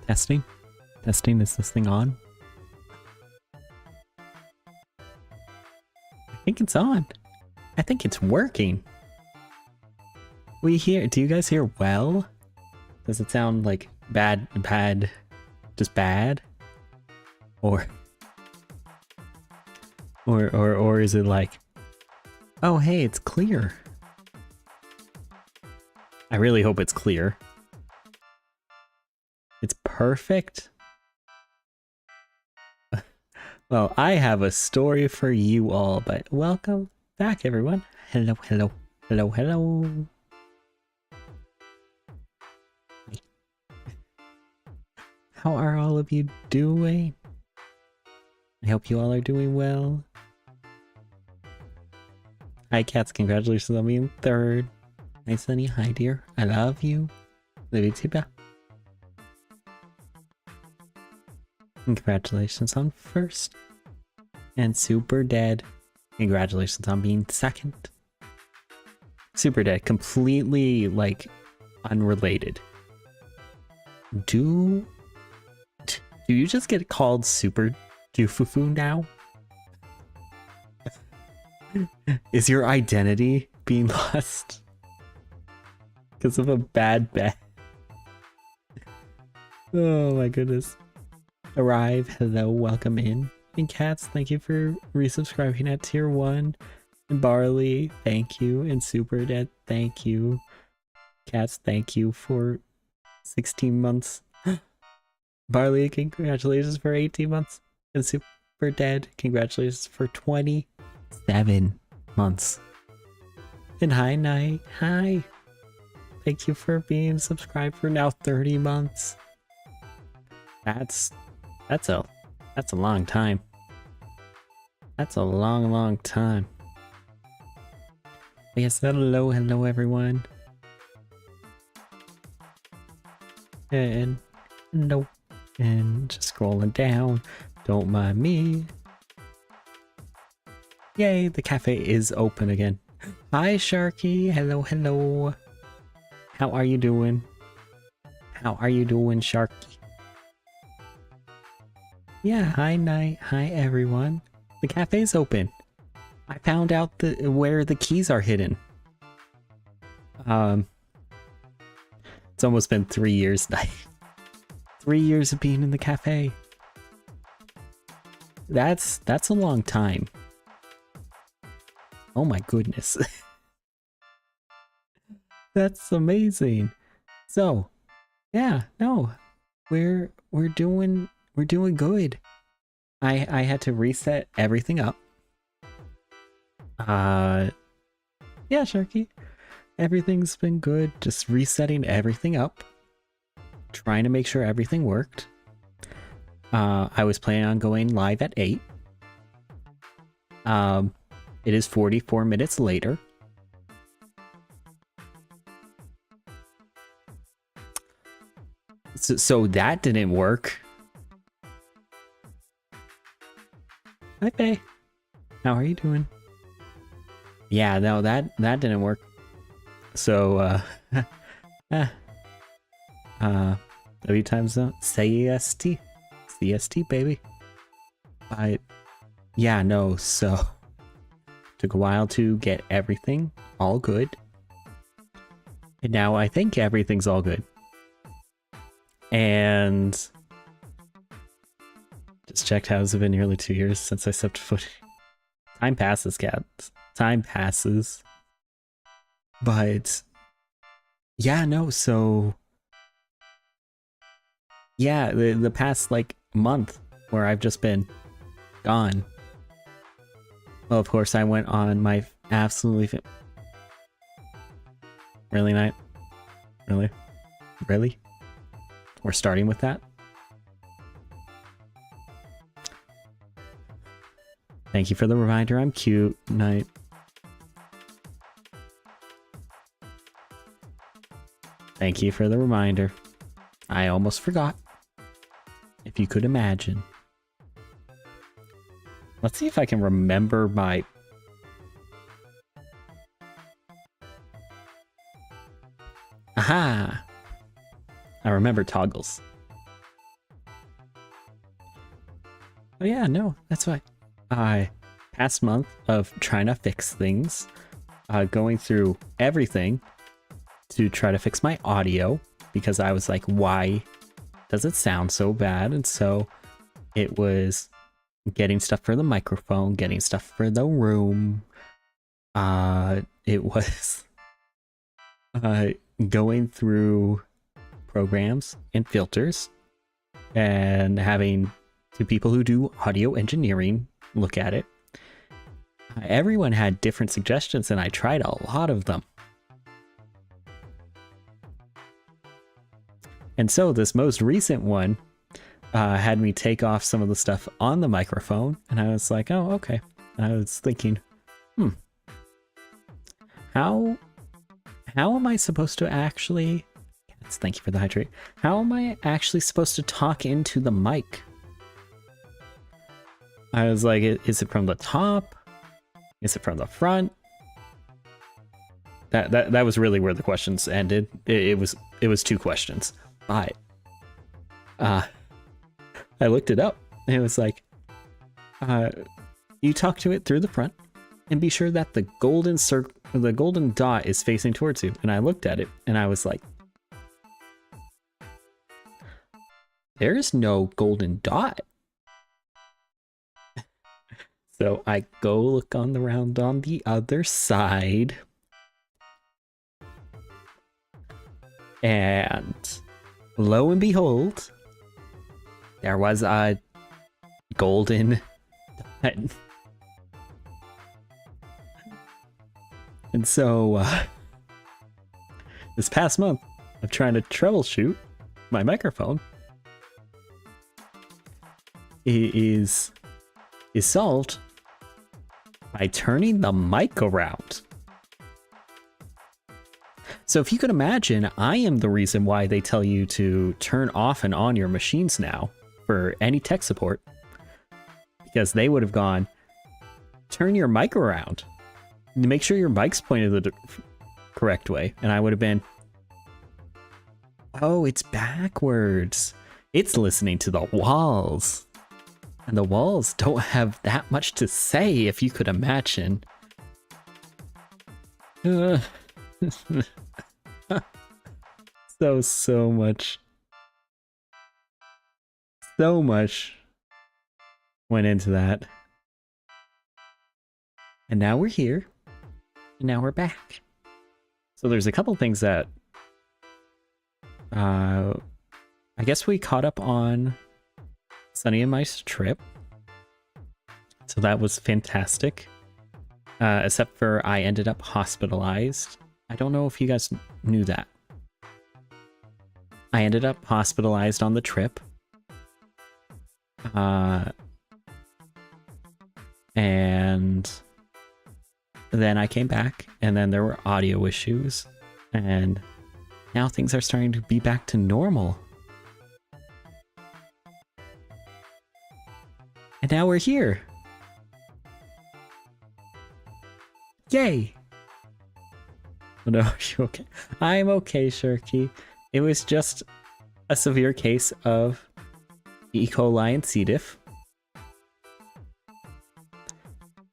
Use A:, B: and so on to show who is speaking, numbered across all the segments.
A: Testing? Testing, is this thing on? I think it's on. I think it's working. Do you guys hear well? Does it sound like bad, just bad? Or is it like, oh hey, it's clear? I really hope it's clear. It's perfect. Well, I have a story for you all, but welcome back, everyone. Hello, hello, hello, hello. How are all of you doing? I hope you all are doing well. Hi, cats. Congratulations on being third. Hi, Sunny. Hi, dear. I love you. DeweyVT. Congratulations on first. And Super Dead. Congratulations on being second. Super Dead. Completely, like, unrelated. Do you just get called Super Doofufu now? Is your identity being lost because of a bad bet? Oh my goodness. Arrive, hello, welcome in. And Cats, thank you for resubscribing at tier 1. And Barley, thank you. And Super Dead, thank you. Cats, thank you for 16 months. Barley, congratulations for 18 months. And Super Dead, congratulations for 27 months. And hi, Night, hi. Thank you for being subscribed for now 30 months. That's a long time. That's a long time. But yes, hello everyone. And no, and just scrolling down. Don't mind me. Yay, the cafe is open again. Hi, Sharky. Hello, hello. How are you doing? How are you doing, Sharky? Yeah, hi, Night. Hi, everyone. The cafe's open. I found out where the keys are hidden. It's almost been 3 years, Night. 3 years of being in the cafe. That's a long time. Oh my goodness. That's amazing. So, yeah, no. We're doing good. I had to reset everything up. Yeah, Sharky. Everything's been good. Just resetting everything up. Trying to make sure everything worked. I was planning on going live at 8. It is 44 minutes later. So that didn't work. Hi, Faye. How are you doing? Yeah, no, that didn't work. So, W time zone, CST, baby. Yeah, no, so took a while to get everything all good. And now I think everything's all good. And just checked how it's been nearly 2 years since I stepped foot. Time passes, cats. Time passes. But yeah, no, so yeah, the past like month where I've just been gone. Well, of course, I went on my absolutely really Night? Really? We're starting with that? Thank you for the reminder. I'm cute. Night. Thank you for the reminder. I almost forgot. If you could imagine. Let's see if I can remember my... Aha! I remember toggles. Oh yeah, no, that's why. Past month of trying to fix things, going through everything to try to fix my audio because I was like, why does it sound so bad? And so it was getting stuff for the microphone, getting stuff for the room. It was going through programs and filters and having two people who do audio engineering look at it. Everyone had different suggestions and I tried a lot of them. And so this most recent one had me take off some of the stuff on the microphone, and I was like, oh, okay. And I was thinking, how am I supposed to actually... Yes, thank you for the hydrate. How am I actually supposed to talk into the mic? I was like, is it from the top? Is it from the front? That was really where the questions ended. It was two questions. But I looked it up and it was like, you talk to it through the front and be sure that the golden dot is facing towards you. And I looked at it and I was like, there's no golden dot. So I go look on the other side, and lo and behold, there was a golden dot. And so this past month of trying to troubleshoot my microphone is solved by turning the mic around. So if you could imagine, I am the reason why they tell you to turn off and on your machines now for any tech support, because they would have gone, turn your mic around, make sure your mic's pointed the correct way, and I would have been, oh, it's backwards. It's listening to the walls. And the walls don't have that much to say, if you could imagine. So much went into that. And now we're here. And now we're back. So there's a couple things that I guess we caught up on Sunny and my trip. So that was fantastic. Except for I ended up hospitalized. I don't know if you guys knew that. I ended up hospitalized on the trip. And then I came back, and then there were audio issues, and now things are starting to be back to normal. And now we're here. Yay! Oh, no, are you okay? I'm okay, Shirky. It was just a severe case of E. coli and C. diff.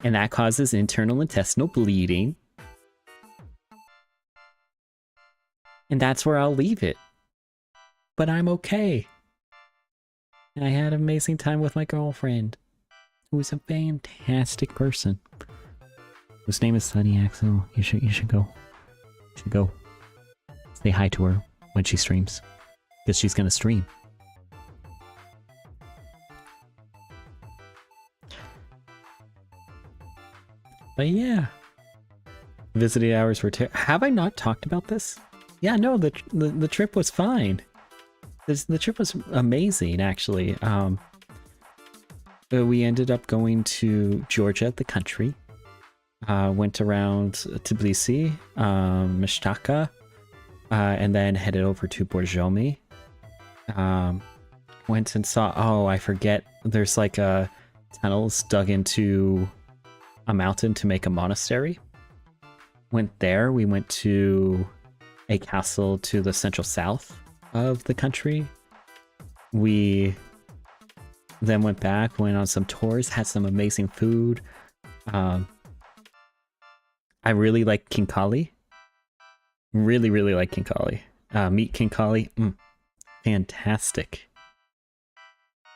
A: And that causes internal intestinal bleeding. And that's where I'll leave it. But I'm okay. And I had an amazing time with my girlfriend, who was a fantastic person. Whose name is Sunny Axel. You should go. You should go. Say hi to her when she streams. Because she's gonna stream. But yeah. Visiting hours were have I not talked about this? Yeah, no, the trip was fine. The trip was amazing, actually. We ended up going to Georgia, the country. Went around Tbilisi, Mishtaka, and then headed over to Borjomi. Went and saw, oh, I forget, there's like tunnels dug into a mountain to make a monastery. Went there. We went to a castle to the central south of the country. We then went back, went on some tours, had some amazing food. I really like King Kali. Really, really like King Kali. Meet King Kali. Fantastic.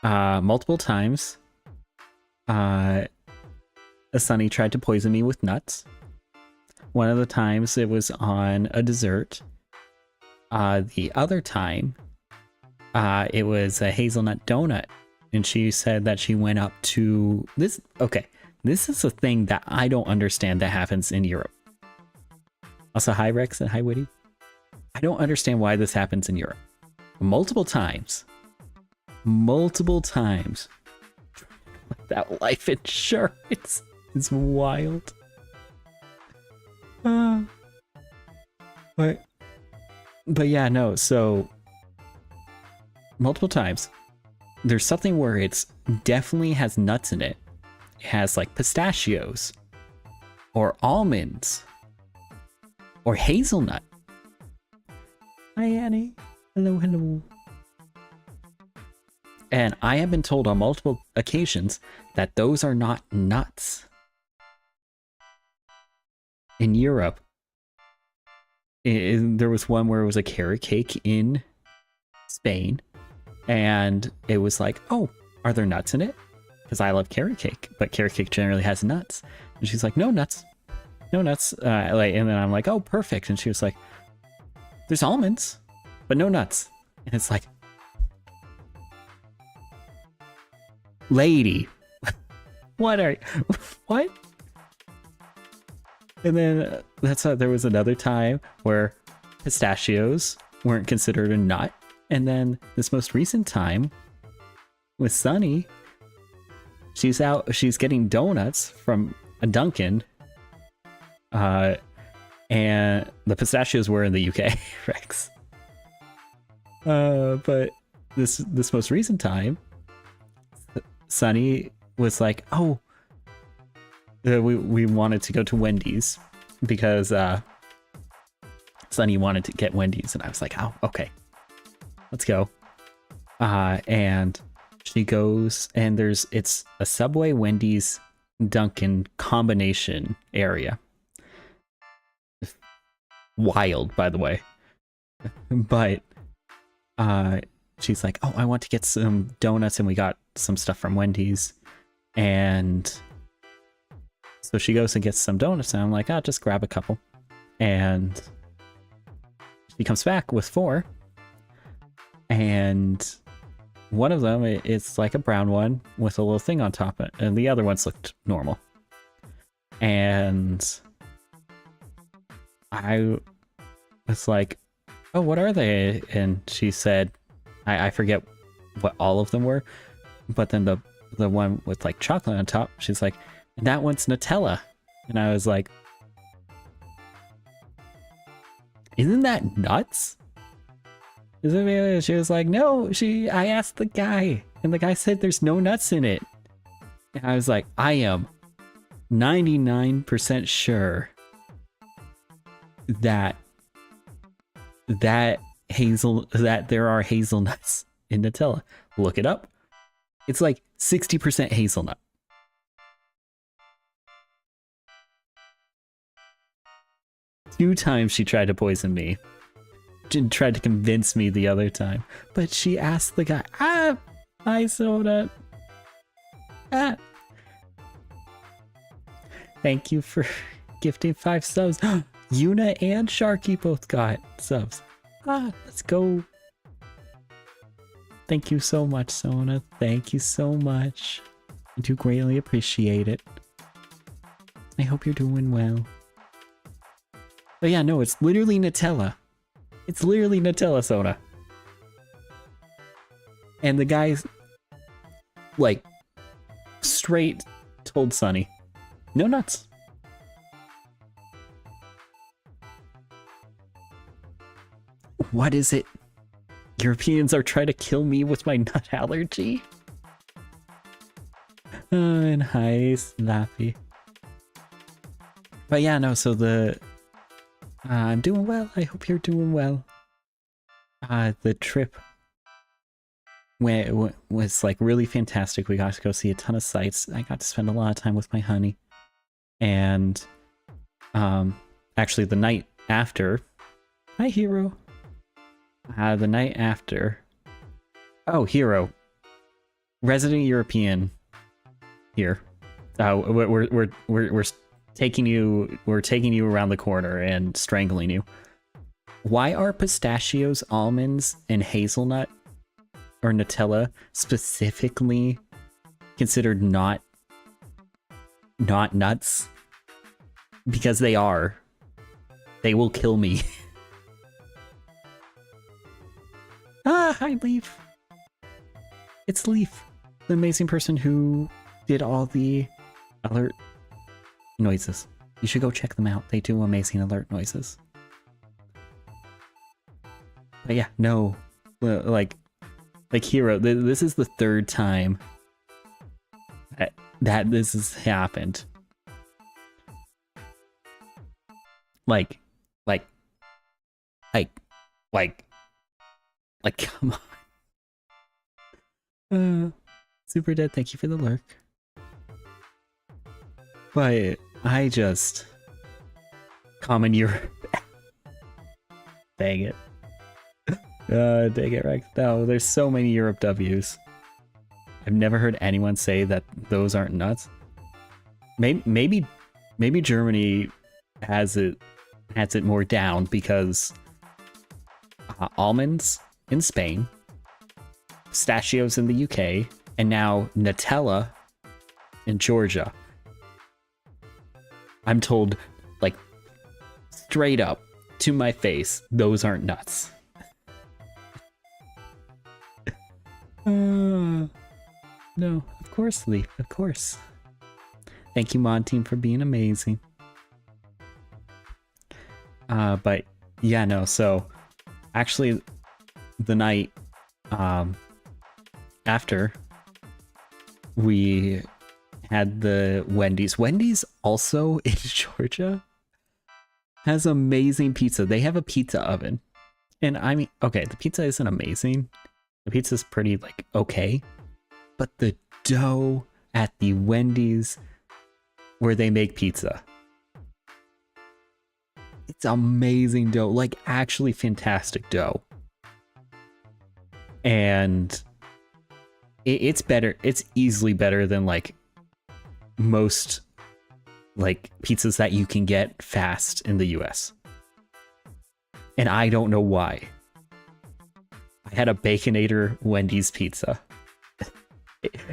A: Multiple times. Sunny tried to poison me with nuts. One of the times it was on a dessert. The other time, it was a hazelnut donut. And she said that she went up to this. Okay, this is a thing that I don't understand that happens in Europe. Also, hi Rex and hi Witty. I don't understand why this happens in Europe. Multiple times. Without life insurance. It's wild. But yeah, no, so multiple times. There's something where it's definitely has nuts in it. It has like pistachios or almonds or hazelnut. Hi Annie. Hello, hello. And I have been told on multiple occasions that those are not nuts. In Europe, there was one where it was a carrot cake in Spain, and it was like, oh, are there nuts in it? Because I love carrot cake, but carrot cake generally has nuts. And she's like, no nuts. No nuts. And then I'm like, oh, perfect. And she was like, there's almonds, but no nuts. And it's like, lady, what are you? What? And then there was another time where pistachios weren't considered a nut. And then this most recent time with Sunny, she's getting donuts from a Dunkin'. And the pistachios were in the UK, Rex. But this most recent time, Sunny was like, oh, we wanted to go to Wendy's because Sunny wanted to get Wendy's, and I was like, oh, okay, let's go. And she goes, and it's a Subway, Wendy's, Dunkin' combination area. Wild, by the way. But she's like, oh, I want to get some donuts, and we got some stuff from Wendy's. And so she goes and gets some donuts, and I'm like, oh, just grab a couple. And she comes back with 4. And one of them, it's like a brown one with a little thing on top, and the other ones looked normal. And I was like, oh, what are they? And she said, I forget what all of them were, but then the one with like chocolate on top, she's like, that one's Nutella. And I was like, isn't that nuts? She was like, no, I asked the guy, and the guy said there's no nuts in it. And I was like, I am 99% sure that there are hazelnuts in Nutella. Look it up. It's like 60% hazelnut. Two times she tried to poison me. She tried to convince me the other time. But she asked the guy, hi soda. Thank you for gifting 5 subs. Yuna and Sharky both got subs. Let's go. Thank you so much, Sona. Thank you so much. I do greatly appreciate it. I hope you're doing well. But yeah, no, it's literally Nutella. It's literally Nutella soda. And the guy's like straight told Sunny, no nuts. What is it? Europeans are trying to kill me with my nut allergy? And hi, Slappy. But yeah, no, so I'm doing well. I hope you're doing well. The trip was like really fantastic. We got to go see a ton of sights. I got to spend a lot of time with my honey. And actually the night after, hi Hero. The night after, oh Hero, resident European here. We're taking you around the corner and strangling you. Why are pistachios, almonds, and hazelnut or Nutella specifically considered not nuts? Because they are. They will kill me. Hi Leaf. It's Leaf, the amazing person who did all the alert noises. You should go check them out. They do amazing alert noises. But yeah, no, like Hero, this is the third time that this has happened. Like, come on. Super Dead, thank you for the lurk. But I just common Europe. Dang it. Dang it, Rex. No, there's so many Europe W's. I've never heard anyone say that those aren't nuts. Maybe Germany has it more down because almonds in Spain, pistachios in the UK, and now Nutella in Georgia. I'm told, like, straight up to my face, those aren't nuts. No, of course, Leaf, of course. Thank you, Mod Team, for being amazing. But yeah, no, so actually the night after we had the Wendy's. Wendy's also in Georgia has amazing pizza. They have a pizza oven. And I mean, okay, the pizza isn't amazing. The pizza's pretty, like, okay. But the dough at the Wendy's where they make pizza, it's amazing dough. Like, actually fantastic dough. And it's better. It's easily better than, like, most, like, pizzas that you can get fast in the US. And I don't know why. I had a Baconator Wendy's pizza.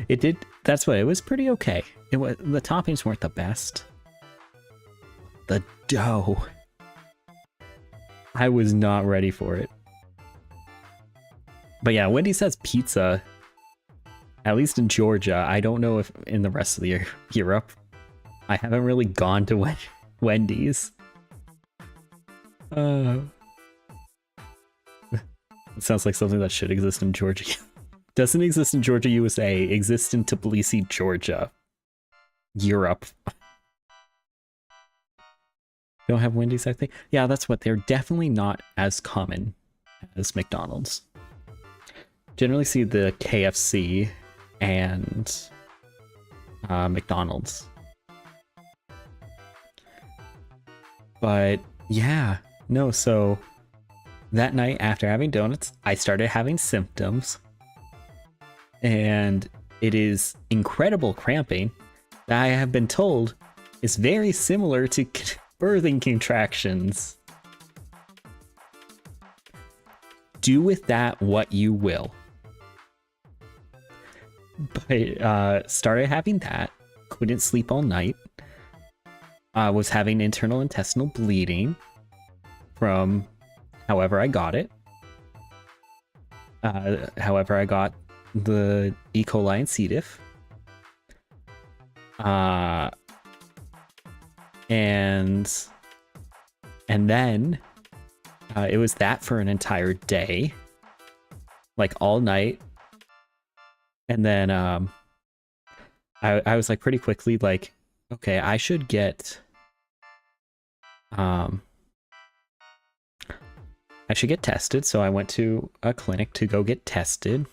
A: It did, that's what, it was pretty okay. It was, the toppings weren't the best. The dough, I was not ready for it. But yeah, Wendy's has pizza, at least in Georgia. I don't know if in the rest of the Europe. I haven't really gone to Wendy's. It sounds like something that should exist in Georgia. Doesn't exist in Georgia, USA. Exists in Tbilisi, Georgia. Europe. Don't have Wendy's, I think. Yeah, that's what. They're definitely not as common as McDonald's. Generally see the KFC and McDonald's. But yeah, no, so that night after having donuts, I started having symptoms. And it is incredible cramping that I have been told is very similar to birthing contractions. Do with that what you will. But started having that, couldn't sleep all night. Was having internal intestinal bleeding from however I got it. However I got the E. coli and C. diff. And then it was that for an entire day, like all night. And then I was like pretty quickly like, okay, I should get tested. So I went to a clinic to go get tested.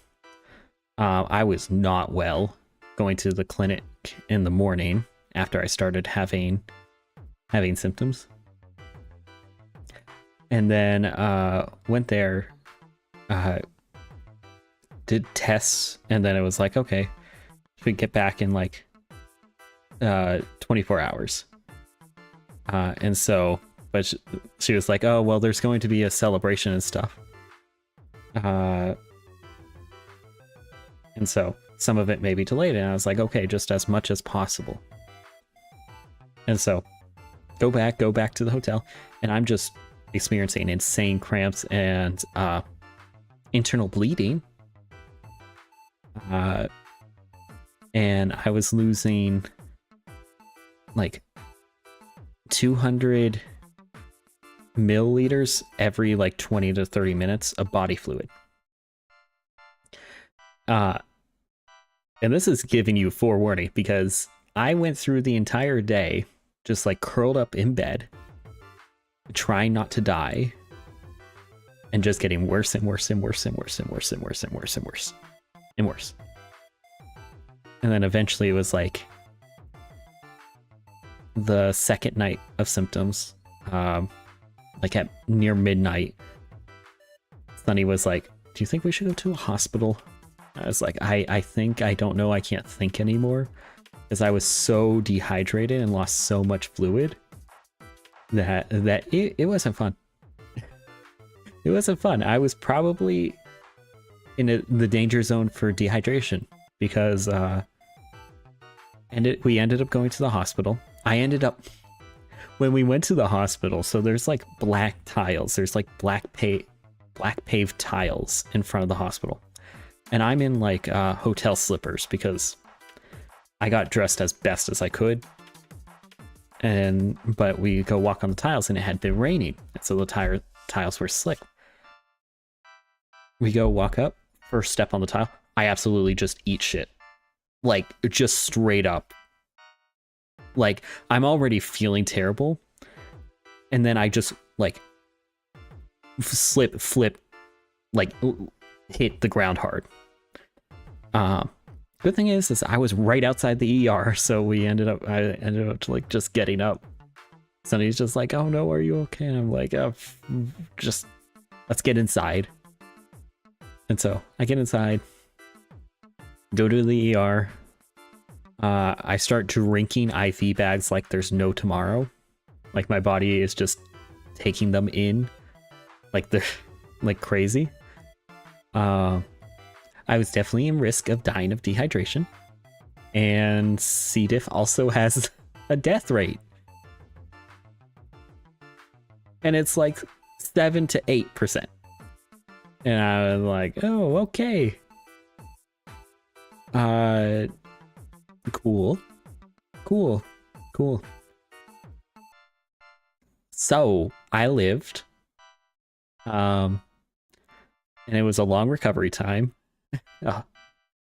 A: I was not well going to the clinic in the morning after I started having symptoms. And then went there, did tests, and then it was like, okay, should get back in like 24 hours. And so, but she was like, oh, well, there's going to be a celebration and stuff. And so some of it may be delayed, and I was like, okay, just as much as possible. And so go back to the hotel, and I'm just experiencing insane cramps and internal bleeding. And I was losing like 200 milliliters every like 20 to 30 minutes of body fluid. And this is giving you forewarning, because I went through the entire day just like curled up in bed, trying not to die, and just getting worse and worse and worse and worse and worse and worse and worse and worse and worse. And then eventually it was like the second night of symptoms, like at near midnight, Sunny was like, do you think we should go to a hospital? I was like, I think, I don't know, I can't think anymore, because I was so dehydrated and lost so much fluid that it wasn't fun. It wasn't fun. I was probably in the danger zone for dehydration, because we ended up going to the hospital. When we went to the hospital, so there's like black tiles, there's like black paved tiles in front of the hospital. And I'm in like hotel slippers, because I got dressed as best as I could. But we go walk on the tiles, and it had been raining, and so the tiles were slick. We go walk up, first step on the tile, I absolutely just eat shit. Like, just straight up. Like, I'm already feeling terrible, and then I just like flip, like hit the ground hard. Good thing is I was right outside the ER, so I ended up like just getting up. Sonny's just like, oh no, are you okay? And I'm like, oh, just let's get inside. And so I get inside, go to the ER. I start drinking IV bags like there's no tomorrow. Like my body is just taking them in like they're like crazy. I was definitely in risk of dying of dehydration. And C. diff also has a death rate. And it's like 7 to 8%. And I was like, oh, okay. Cool. So I lived. And it was a long recovery time. It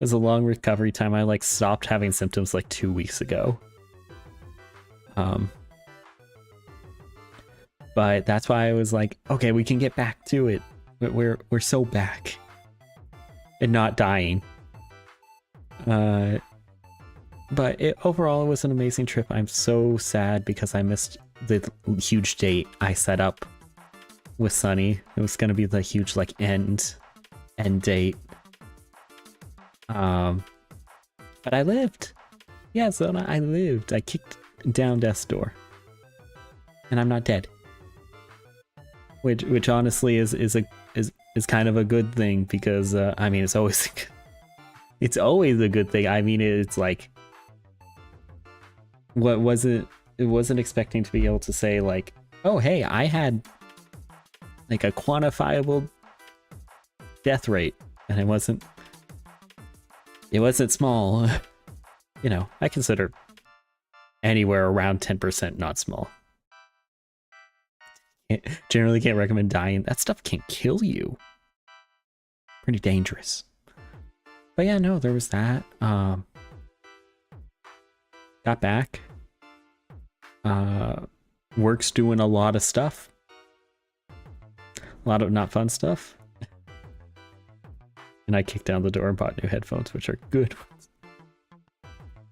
A: was a long recovery time. I like stopped having symptoms like 2 weeks ago. But that's why I was like, okay, we can get back to it. We're so back and not dying. But overall, it was an amazing trip. I'm so sad because I missed the huge date I set up with Sunny. It was gonna be the huge like end date. But I lived. Yeah, Zona, I lived. I kicked down death's door, and I'm not dead. Which honestly is kind of a good thing, because I mean, it's always a good thing. I mean, it's like, it wasn't expecting to be able to say like, oh hey, I had like a quantifiable death rate, and it wasn't small. You know, I consider anywhere around 10% not small. Generally can't recommend dying. That stuff can kill you. Pretty dangerous. But yeah, no, there was that. Got back. Work's doing a lot of stuff. A lot of not fun stuff. And I kicked down the door and bought new headphones, which are good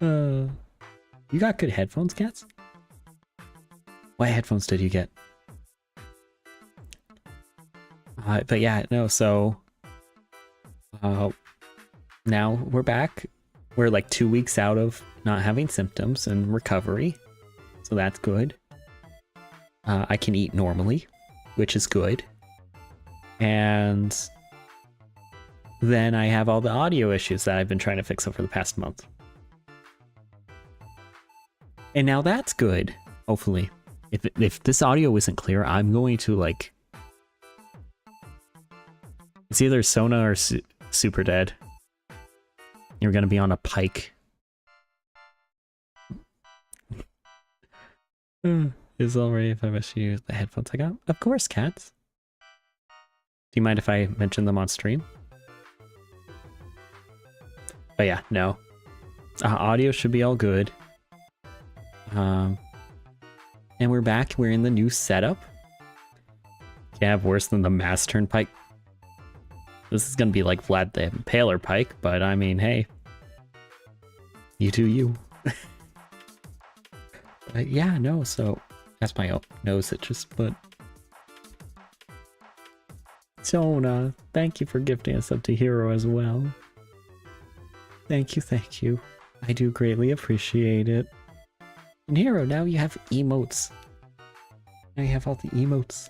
A: ones. You got good headphones, Cats? What headphones did you get? But yeah, no, so now we're back. We're like 2 weeks out of not having symptoms and recovery, so that's good. I can eat normally, which is good. And then I have all the audio issues that I've been trying to fix over the past month. And now that's good, hopefully. If this audio isn't clear, I'm going to like... It's either Sona or Super Dead. You're going to be on a pike. Is it alright if I wish you the headphones I got? Of course, Cats. Do you mind if I mention them on stream? But yeah, no. Audio should be all good. And we're back. We're in the new setup. Can't have worse than the Mass Turnpike. This is gonna be like Vlad the Impaler Pike, but I mean, hey. You do you. But yeah, no, so that's my nose itches, but... Sona, thank you for gifting us up to Hero as well. Thank you, thank you. I do greatly appreciate it. And Hero, now you have emotes. Now you have all the emotes.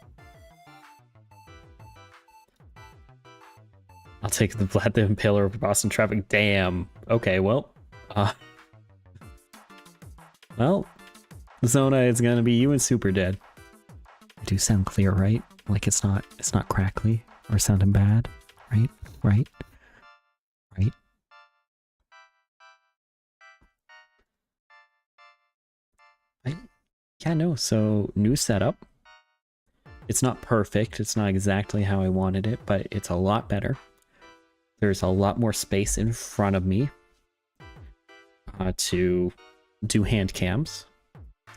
A: I'll take the Vlad the Impaler over Boston Traffic. Damn. Okay, well. Well, Zona is gonna be you and Super Dead. I do sound clear, right? Like it's not crackly or sounding bad, right? Right? Right? Yeah, no, so new setup. It's not perfect, it's not exactly how I wanted it, but it's a lot better. There's a lot more space in front of me to do hand cams.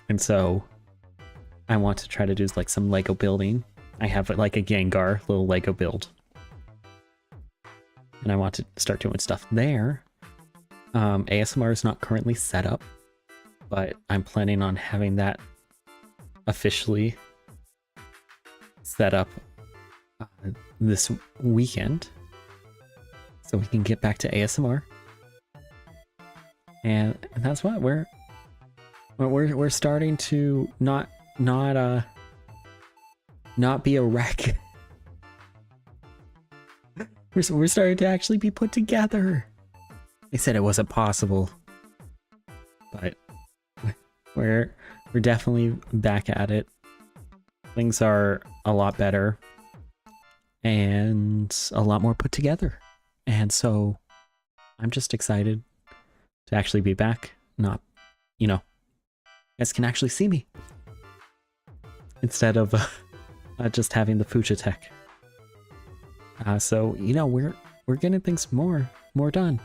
A: And so I want to try to do like some Lego building. I have like a Gengar little Lego build. And I want to start doing stuff there. ASMR is not currently set up, but I'm planning on having that officially set up this weekend. So we can get back to ASMR. And that's what we're starting to not be a wreck. We're starting to actually be put together. They said it wasn't possible, but we're definitely back at it. Things are a lot better and a lot more put together. And so I'm just excited to actually be back. Not, you know, you guys can actually see me instead of just having the Fucha tech. So, you know, we're getting things more done.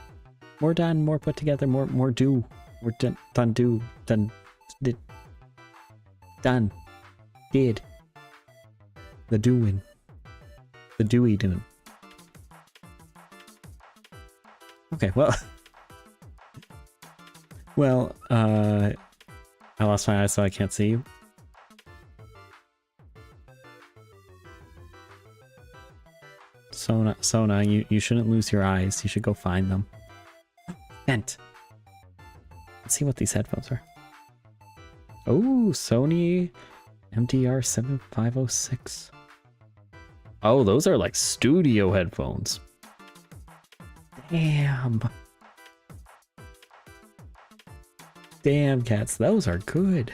A: More done, more put together, more do. We're done, did. The doing. The Dewey doing. Okay, well. Well, I lost my eyes so I can't see you. Sona, you shouldn't lose your eyes. You should go find them. Vent. Let's see what these headphones are. Oh, Sony MDR 7506. Oh, those are like studio headphones. Damn. Damn, Cats, those are good.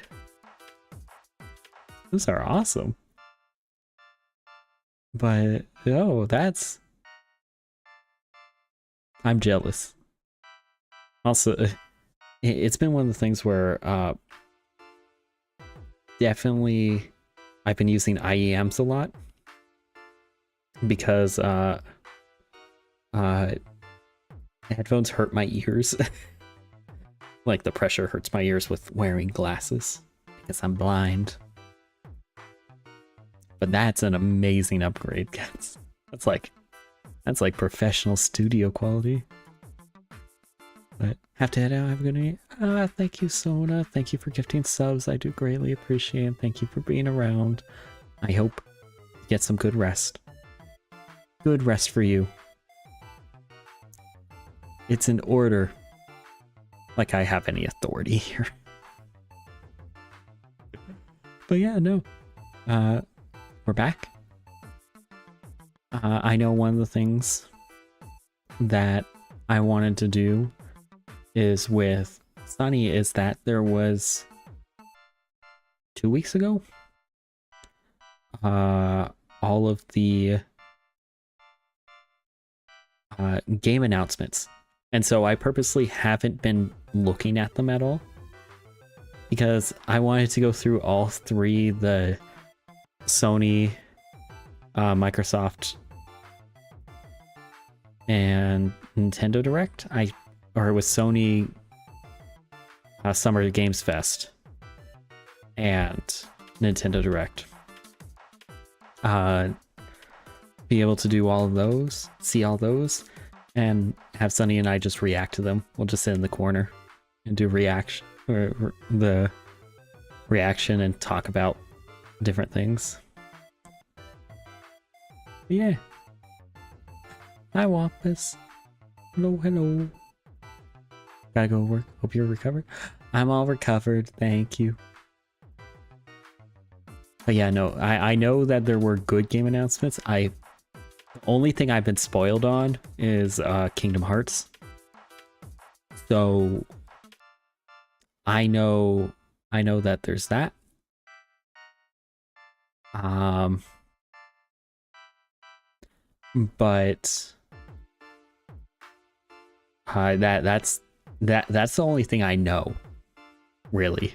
A: Those are awesome. But, oh, that's... I'm jealous. Also, it's been one of the things where, definitely, I've been using IEMs a lot. Because, headphones hurt my ears. Like, the pressure hurts my ears with wearing glasses. Because I'm blind. But that's an amazing upgrade, guys. That's That's like professional studio quality. But have to head out. Have a good night. Thank you, Sona. Thank you for gifting subs. I do greatly appreciate it. Thank you for being around. I hope you get some good rest. Good rest for you. It's an order. Like I have any authority here. But yeah, no. We're back. I know one of the things that I wanted to do is with Sunny is that there was 2 weeks ago all of the game announcements, and so I purposely haven't been looking at them at all because I wanted to go through all three, the Sony, Microsoft, and Nintendo Direct. Or it was Sony Summer Games Fest and Nintendo Direct. Be able to do all of those, see all those, and have Sunny and I just react to them. We'll just sit in the corner and do reaction, or the reaction, and talk about different things. But yeah. Hi, Wampus. Hello, hello. Gotta go work. Hope you're recovered. I'm all recovered, thank you. But yeah, no, I know that there were good game announcements. The only thing I've been spoiled on is Kingdom Hearts. So I know that there's that. But that's the only thing I know, really.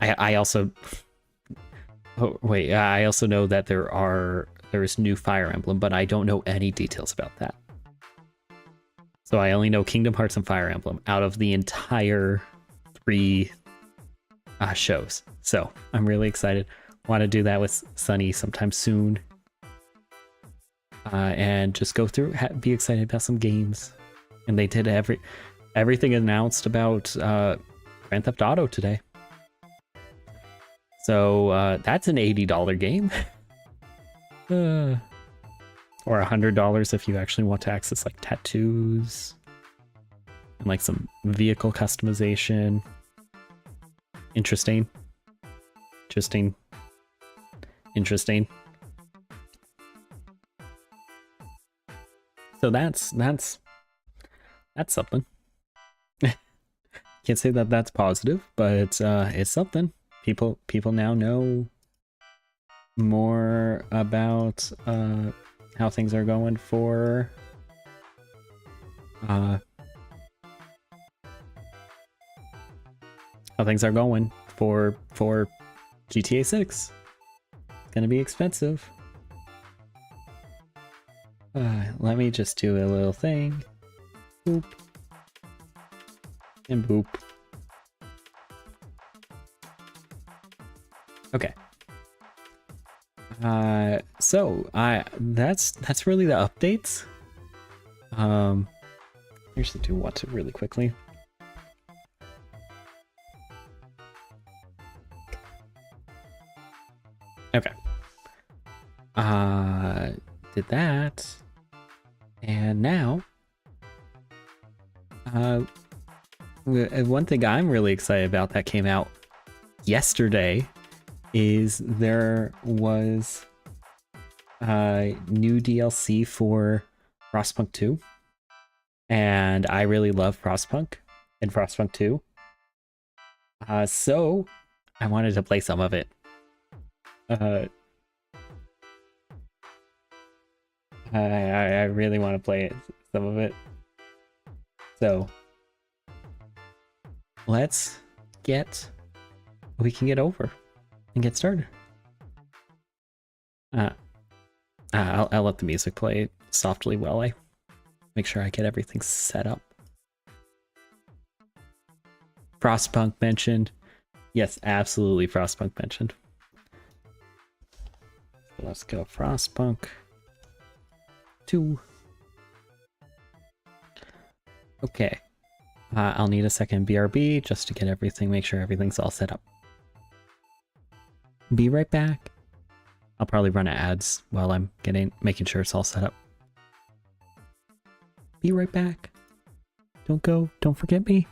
A: I also I also know that there's new Fire Emblem, but I don't know any details about that. So I only know Kingdom Hearts and Fire Emblem out of the entire 3 shows. So I'm really excited. Want to do that with Sunny sometime soon. And just go through, be excited about some games. And they did everything announced about Grand Theft Auto today. So that's an $80 game. Or $100 if you actually want to access like tattoos and like some vehicle customization. Interesting. So that's something. Can't say that that's positive, but it's something. People now know more about how things are going for GTA 6. It's gonna be expensive. Let me just do a little thing. Boop. And boop. Okay. So that's really the updates. Here's the do what to really quickly. Okay. Did that. And now, one thing I'm really excited about that came out yesterday is there was new DLC for Frostpunk 2. And I really love Frostpunk and Frostpunk 2. So I wanted to play some of it. I really want to play it, some of it. So let's we can get over and get started. I'll let the music play softly while I make sure I get everything set up. Frostpunk mentioned. Yes, absolutely Frostpunk mentioned. Let's go Frostpunk. 2. Okay. I'll need a second BRB just to get everything, make sure everything's all set up. Be right back. I'll probably run ads while I'm making sure it's all set up. Be right back. Don't go. Don't forget me.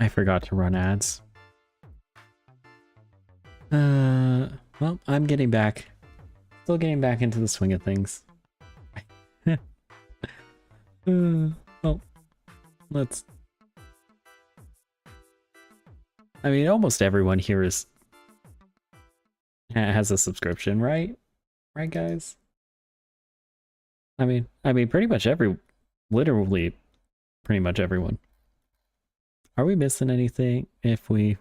A: I forgot to run ads. Well, I'm getting back. Still getting back into the swing of things. Well, let's... I mean, almost everyone here has a subscription, right? Right, guys? I mean, pretty much literally, pretty much everyone. Are we missing anything if we...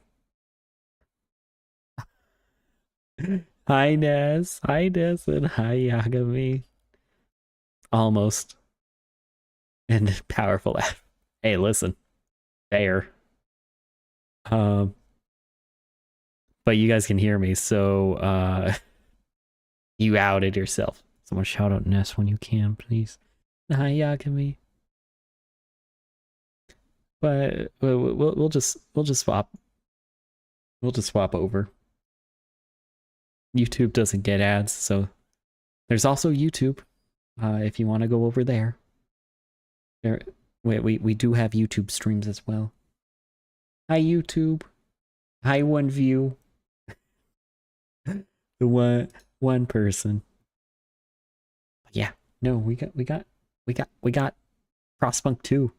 A: Hi, Nez. Hi, Nez, and hi, Yagami. Almost. And powerful F. Hey, listen. Fair. But you guys can hear me, so, you outed yourself. Someone shout out Ness when you can, please. Hi, Yagami. But we'll just swap. We'll just swap over. YouTube doesn't get ads, so there's also YouTube. If you want to go over there. We do have YouTube streams as well. Hi, YouTube. Hi, one view. The one person. Yeah, no, we got Frostpunk 2.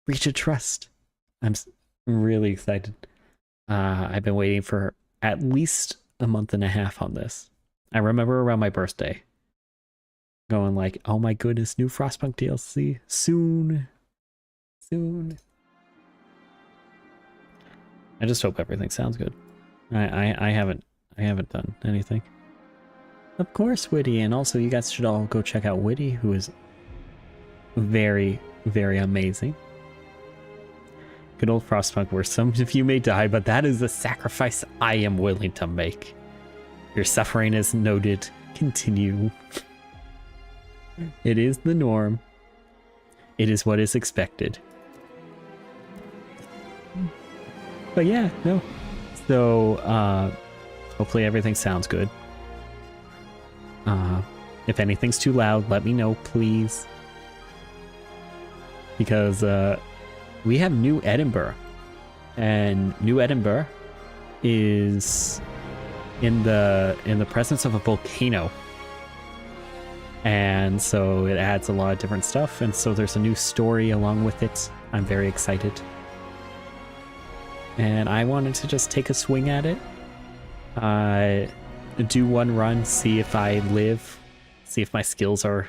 A: Breach of Trust. I'm really excited. I've been waiting for at least a month and a half on this. I remember around my birthday going like, oh my goodness, new Frostpunk DLC soon. I just hope everything sounds good. I haven't done anything. Of course, Witty, and also you guys should all go check out Witty, who is very, very amazing. Good old Frostpunk, where some of you may die, but that is the sacrifice I am willing to make. Your suffering is noted. Continue. It is the norm. It is what is expected. But yeah, no. So, hopefully everything sounds good. If anything's too loud, let me know, please. Because, we have New Edinburgh, and New Edinburgh is in the presence of a volcano, and so it adds a lot of different stuff, and so there's a new story along with it. I'm very excited, and I wanted to just take a swing at it, do one run, see if I live, see if my skills are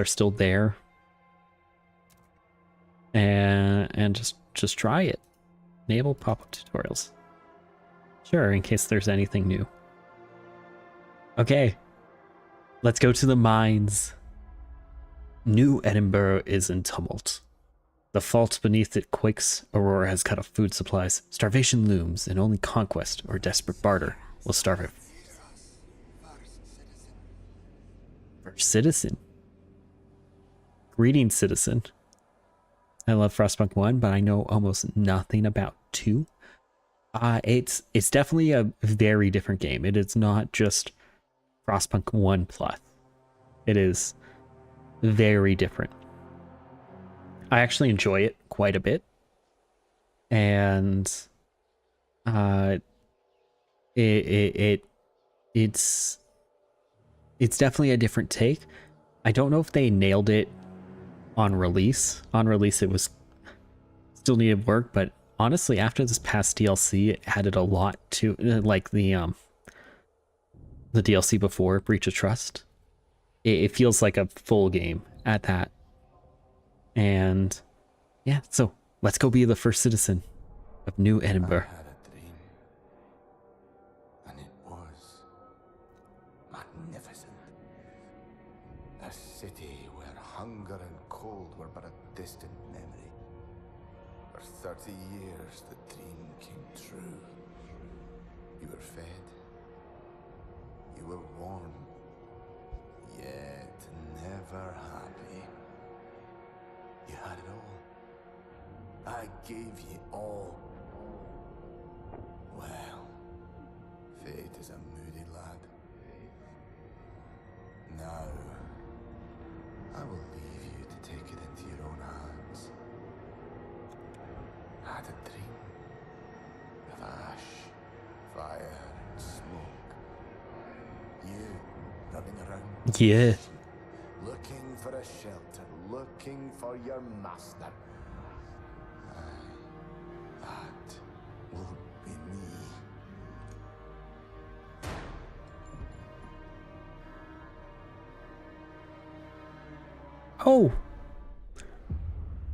A: still there. And just try it. Enable pop-up tutorials. Sure, in case there's anything new. Okay, let's go to the mines. New Edinburgh is in tumult. The fault beneath it quakes. Aurora has cut off food supplies. Starvation looms, and only conquest or desperate barter will starve it. First citizen. Greetings, citizen. I love Frostpunk 1, but I know almost nothing about 2. It's definitely a very different game. It is not just Frostpunk 1 plus. It is very different. I actually enjoy it quite a bit, and it's definitely a different take. I don't know if they nailed it on release. On release, it was still needed work, but honestly, after this past DLC, it added a lot to like the DLC before Breach of Trust. It feels like a full game at that. And yeah, so let's go be the first citizen of New Edinburgh.
B: I had a dream, and it was magnificent. A city where hunger and cold were but a distant memory. For 30 years, the dream came true. You were fed. You were warm. Yet never happy. You had it all. I gave you all. Well, fate is a moody lad. Now, I will leave you to take it into your own hands. I had a dream of ash, fire, and smoke. You running around.
A: Yeah.
B: Looking for a shelter, looking for your master. That will be me.
A: Oh!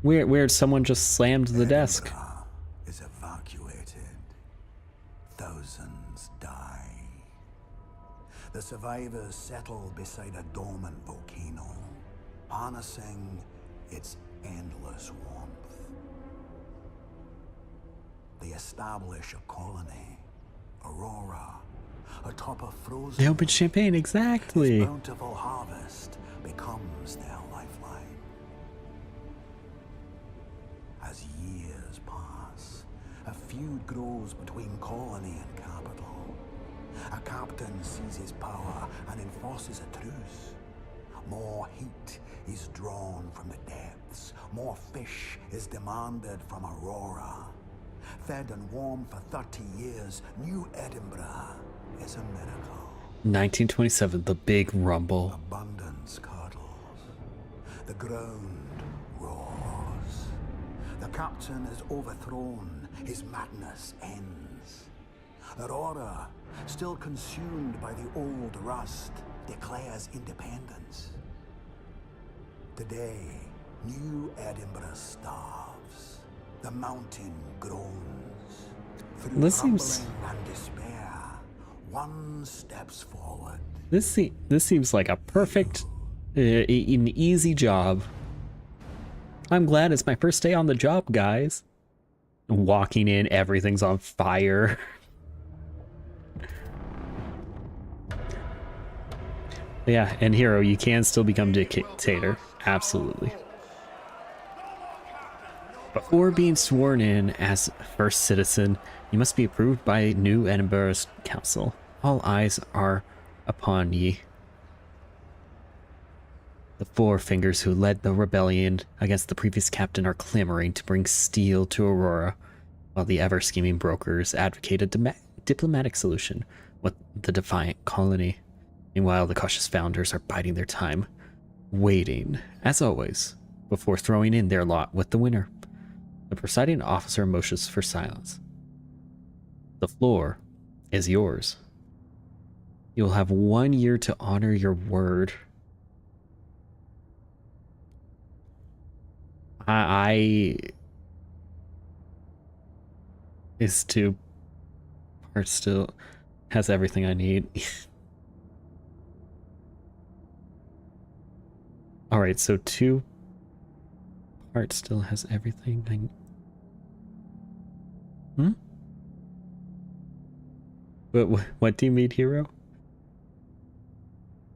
A: Weird, someone just slammed the desk.
C: Edinburgh is evacuated. Thousands die. The survivors settle beside a dormant volcano, harnessing its endless warmth. They establish a colony, Aurora, atop a frozen...
A: They opened champagne, exactly.
C: This bountiful harvest becomes their lifeline. As years pass, a feud grows between colony and capital. A captain seizes power and enforces a truce. More heat is drawn from the depths. More fish is demanded from Aurora. Fed and warm for 30 years, New Edinburgh is a miracle.
A: 1927, the big rumble.
C: Abundance curdles. The ground roars. The captain is overthrown. His madness ends. Aurora, still consumed by the old rust, declares independence. Today, New Edinburgh starves. The mountain groans. Through
A: This seems-
C: crumbling and despair, one steps forward.
A: This seems like a perfect, an easy job. I'm glad it's my first day on the job, guys. Walking in, everything's on fire. Yeah, and hero, you can still become dictator. Absolutely. Before being sworn in as first citizen, you must be approved by New Edinburgh's council. All eyes are upon ye. The Four Fingers who led the rebellion against the previous captain are clamoring to bring steel to Aurora, while the ever-scheming brokers advocate a diplomatic solution with the defiant colony. Meanwhile, the cautious founders are biding their time, waiting, as always, before throwing in their lot with the winner. The presiding officer motions for silence. The floor is yours. You will have 1 year to honor your word. I is 2 parts still has everything I need. Alright, so 2 parts still has everything I need. What do you mean, hero?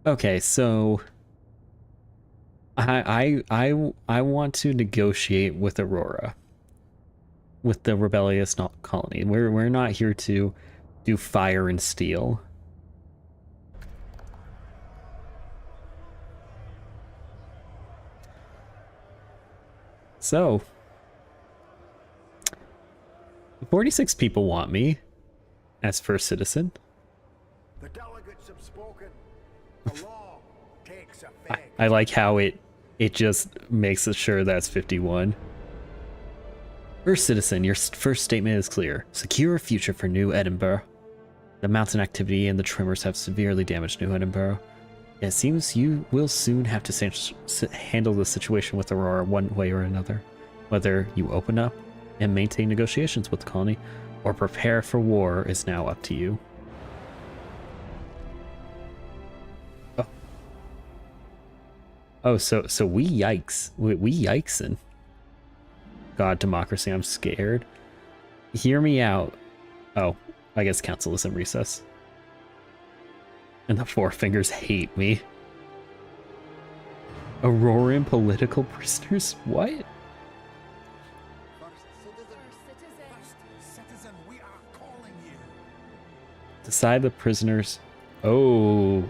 A: Okay, so I want to negotiate with Aurora, with the rebellious colony. We're not here to do fire and steel. So 46 people want me as first citizen.
C: The delegates have spoken. The law takes effect.
A: I like how it just makes it sure that's 51. First citizen, your first statement is clear. Secure a future for New Edinburgh. The mountain activity and the tremors have severely damaged New Edinburgh. It seems you will soon have to handle the situation with Aurora one way or another. Whether you open up and maintain negotiations with the colony, or prepare for war is now up to you. Oh, so we yikes. We yikesing. God, democracy, I'm scared. Hear me out. Oh, I guess council is in recess. And the Four Fingers hate me. Auroran political prisoners? What?
C: First citizen, we are calling you.
A: Decide the prisoners. Oh,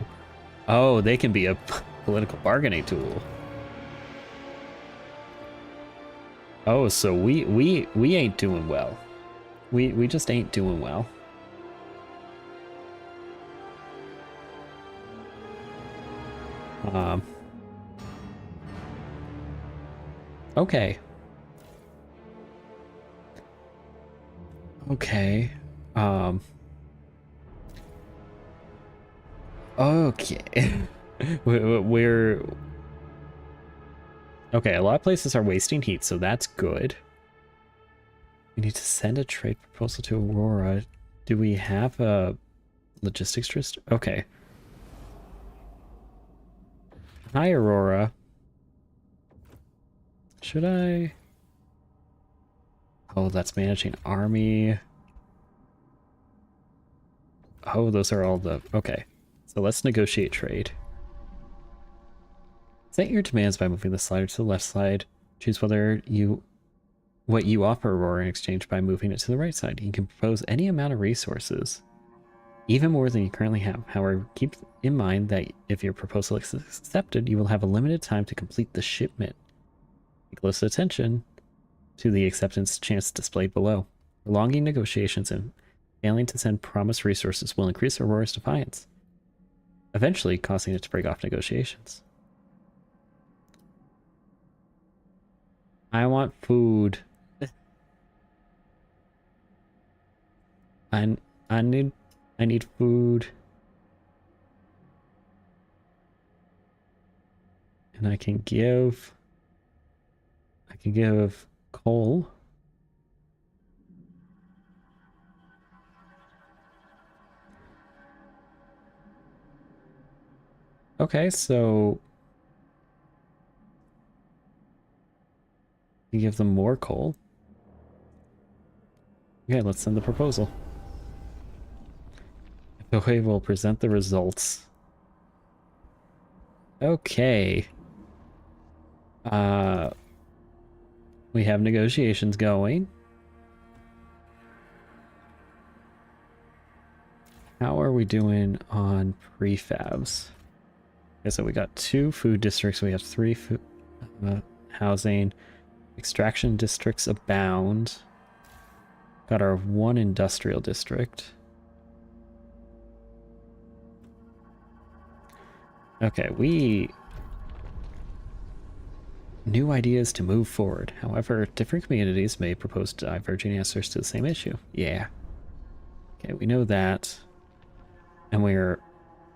A: they can be a political bargaining tool. Oh, so we ain't doing well. We just ain't doing well. Okay. Okay. Okay. We're okay, a lot of places are wasting heat, so that's good. We need to send a trade proposal to Aurora. Do we have a logistics trust? Okay. Hi, Aurora. Should I? Oh, that's managing army. Oh, those are all the... Okay. So let's negotiate trade. Set your demands by moving the slider to the left side. Choose what you offer Aurora in exchange by moving it to the right side. You can propose any amount of resources, even more than you currently have. However, keep in mind that if your proposal is accepted, you will have a limited time to complete the shipment. Pay close attention to the acceptance chance displayed below. Prolonging negotiations and failing to send promised resources will increase Aurora's defiance, eventually causing it to break off negotiations. I want food. I need food. And I can give coal. Okay, so you give them more coal. Okay, let's send the proposal. Okay, we'll present the results. Okay. We have negotiations going. How are we doing on prefabs? Okay, so we got 2 food districts. We have 3 food housing. Extraction districts abound. Got our 1 industrial district. Okay, new ideas to move forward. However, different communities may propose diverging answers to the same issue. Yeah. Okay, we know that. And we're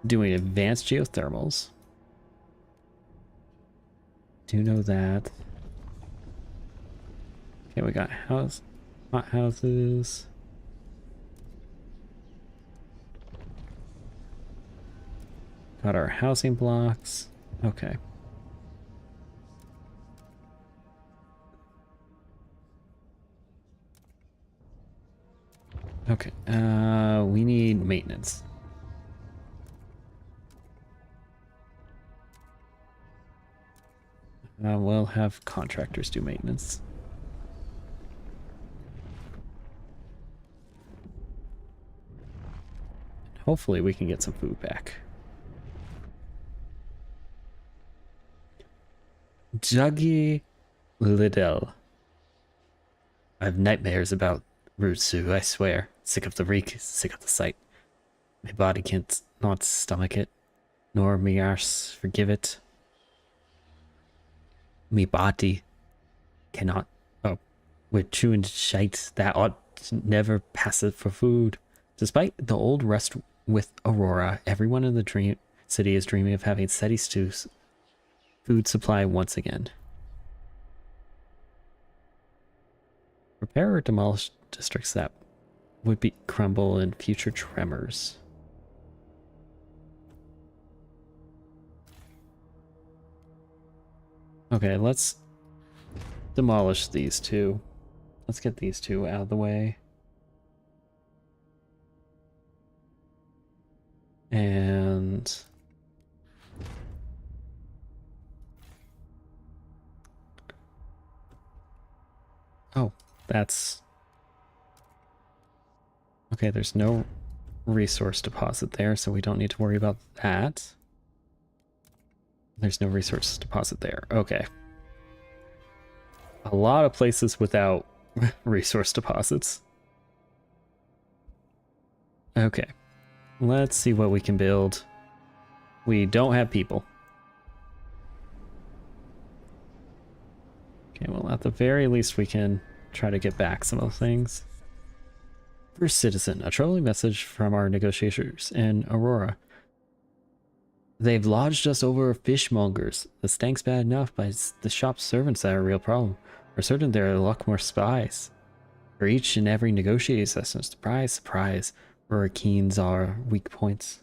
A: doing advanced geothermals. Do know that. Okay, we got hot houses. Got our housing blocks. Okay. Okay. We need maintenance. We'll have contractors do maintenance. Hopefully we can get some food back. Juggy Liddell. I have nightmares about Rutsu, I swear. Sick of the reek, sick of the sight. My body can't not stomach it, nor me arse forgive it. Me body cannot, with chewing shite that ought never pass it for food. Despite the old rest with Aurora, everyone in the dream city is dreaming of having steady stews food supply once again. Repair or demolish districts that would be crumble in future tremors. Okay, let's demolish these two. Let's get these two out of the way. And oh, that's okay. There's no resource deposit there, so we don't need to worry about that. There's no resource deposit there. Okay. A lot of places without resource deposits. Okay. Let's see what we can build. We don't have people. Okay, well, at the very least, we can try to get back some of the things. First citizen, a trolling message from our negotiators in Aurora. They've lodged us over fishmongers. The stank's bad enough, but it's the shop servants that are a real problem. We're certain there are a lot more spies. For each and every negotiating session, surprise, surprise, where our keens are weak points.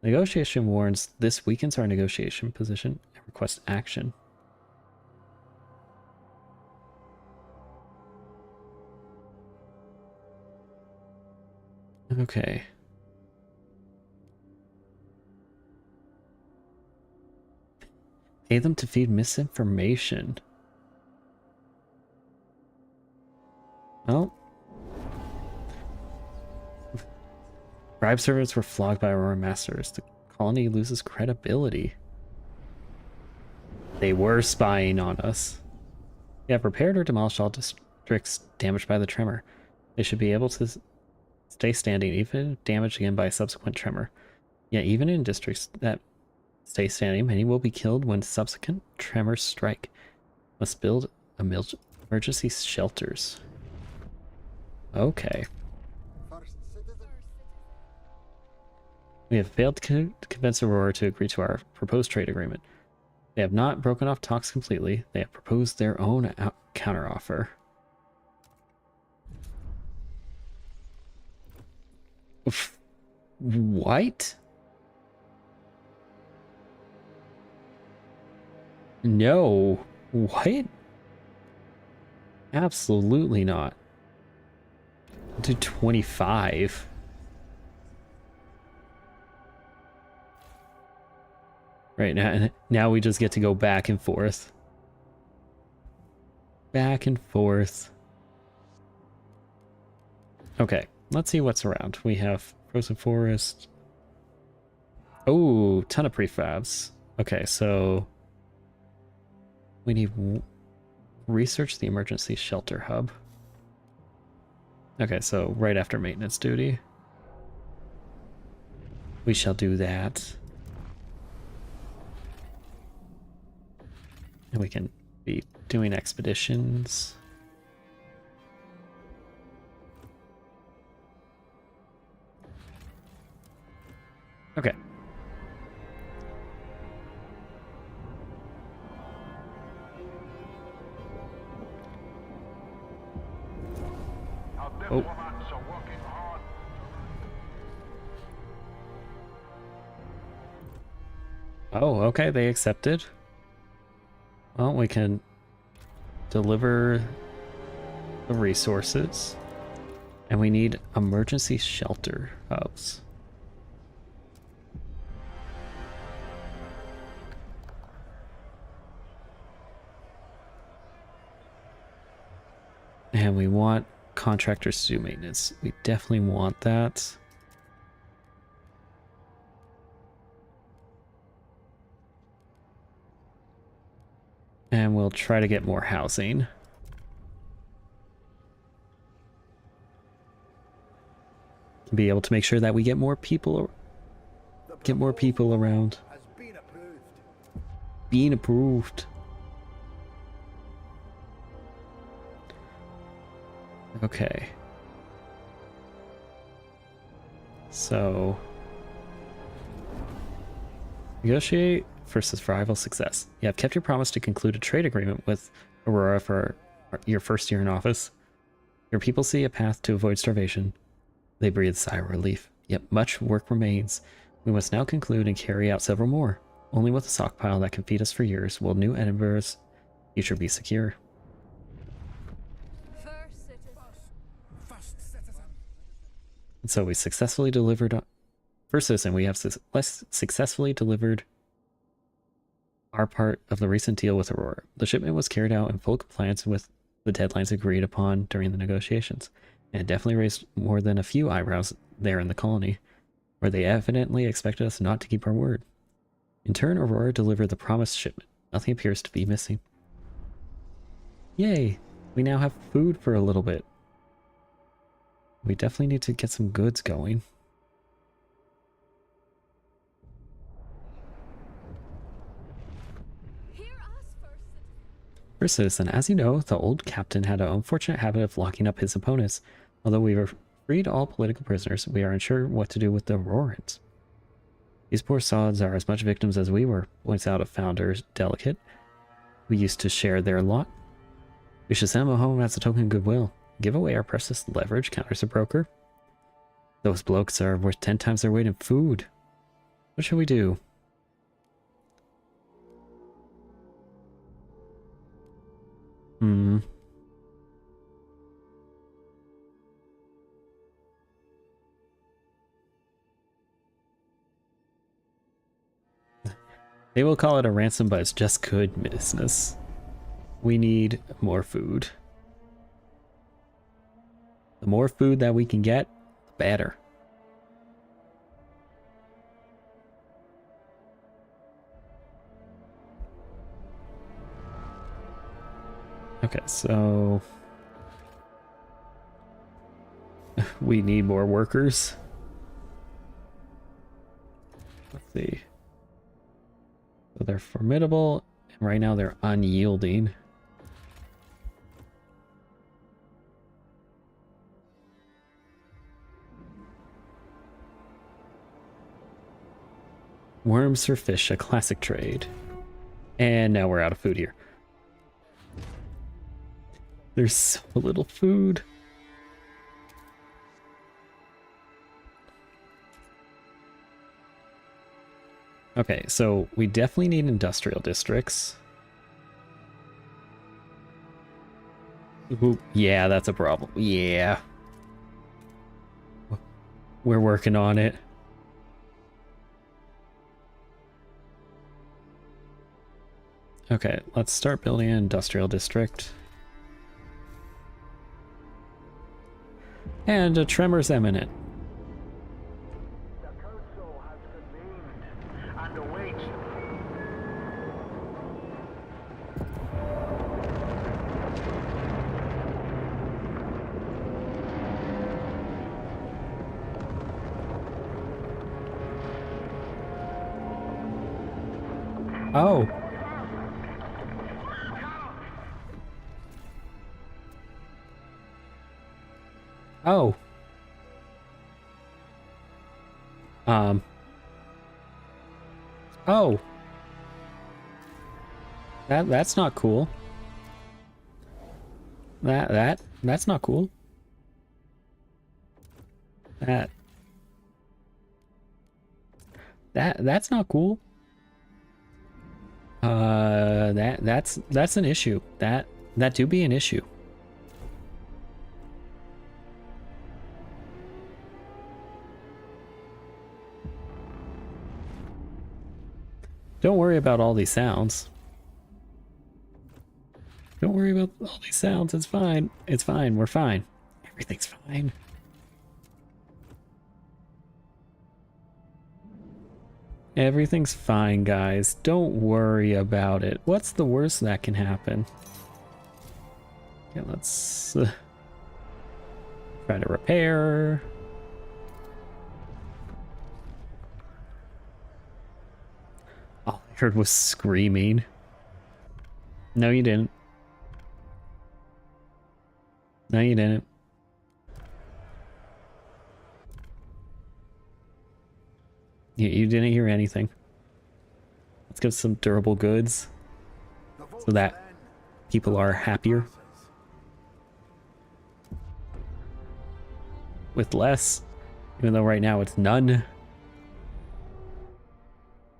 A: Negotiation warns this weakens our negotiation position and requests action. Okay. Pay them to feed misinformation. Well, bribe servants were flogged by Aurora masters. The colony loses credibility. They were spying on us. We have repaired or demolished all districts damaged by the tremor. They should be able to stay standing, even if damaged again by a subsequent tremor. Yet even in districts that stay standing, many will be killed when subsequent tremors strike. Must build emergency shelters. Okay. We have failed to convince Aurora to agree to our proposed trade agreement. They have not broken off talks completely. They have proposed their own counteroffer. What? No. What? Absolutely not. To 25. Right now we just get to go back and forth. Back and forth. Okay, let's see what's around. We have frozen forest. Oh, ton of prefabs. Okay, so we need research the emergency shelter hub. Okay, so right after maintenance duty. We shall do that. And we can be doing expeditions. Okay. Oh. Oh, okay, they accepted. Well, we can deliver the resources. And we need emergency shelter hubs. And we want contractors to do maintenance. We definitely want that. And we'll try to get more housing. Be able to make sure that we get more people around.
C: Has been approved.
A: Being approved. Okay. So negotiate for survival success. You have kept your promise to conclude a trade agreement with Aurora for your first year in office. Your people see a path to avoid starvation. They breathe a sigh of relief. Yet much work remains. We must now conclude and carry out several more. Only with a stockpile that can feed us for years will New Edinburgh's future be secure. And so we successfully delivered. First citizen, we have successfully delivered our part of the recent deal with Aurora. The shipment was carried out in full compliance with the deadlines agreed upon during the negotiations, and it definitely raised more than a few eyebrows there in the colony, where they evidently expected us not to keep our word. In turn, Aurora delivered the promised shipment. Nothing appears to be missing. Yay! We now have food for a little bit. We definitely need to get some goods going. First citizen, as you know, the old captain had an unfortunate habit of locking up his opponents. Although we were freed all political prisoners, we are unsure what to do with the Aurorans. These poor sods are as much victims as we were, points out a founder's delegate. We used to share their lot. We should send them home as a token of goodwill. Give away our precious leverage, counters a broker. Those blokes are worth 10 times their weight in food. What shall we do? They will call it a ransom, but it's just good business. We need more food. The more food that we can get, the better. Okay, so we need more workers. Let's see. So they're formidable, and right now they're unyielding. Worms for fish, a classic trade. And now we're out of food here. There's so little food. Okay, so we definitely need industrial districts. Ooh, yeah, that's a problem. Yeah. We're working on it. Okay, let's start building an industrial district. And a tremor's imminent.
C: The council has convened and awaits.
A: Oh. Oh. Oh. That's not cool. That's not cool. That's not cool. That's an issue. That do be an issue. Don't worry about all these sounds. Don't worry about all these sounds. It's fine. It's fine. We're fine. Everything's fine. Everything's fine, guys. Don't worry about it. What's the worst that can happen? Okay, let's try to repair. All I heard was screaming. No, you didn't. No, you didn't. You didn't hear anything. Let's get some durable goods so that people are happier with less, even though right now it's none. Be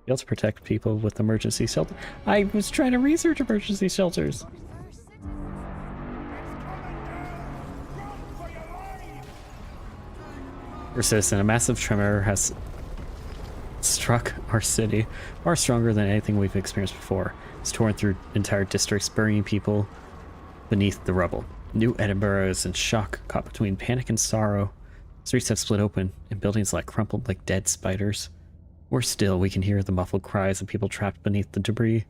A: able to protect people with emergency shelter. I was trying to research emergency shelters. Persistent. A massive tremor has struck our city, far stronger than anything we've experienced before. It's torn through entire districts, burying people beneath the rubble. New Edinburgh is in shock, caught between panic and sorrow. Streets have split open, and buildings lie crumpled like dead spiders. Worse still, we can hear the muffled cries of people trapped beneath the debris.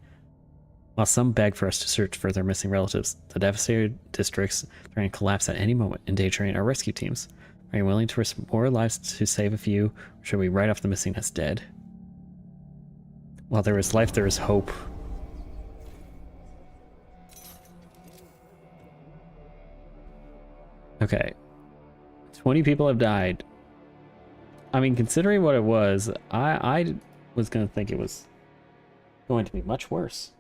A: While some beg for us to search for their missing relatives, the devastated districts threaten to collapse at any moment, endangering our rescue teams. Are you willing to risk more lives to save a few, or should we write off the missing as dead? While there is life, there is hope. Okay. 20 people have died. I mean, considering what it was, I was going to think it was going to be much worse.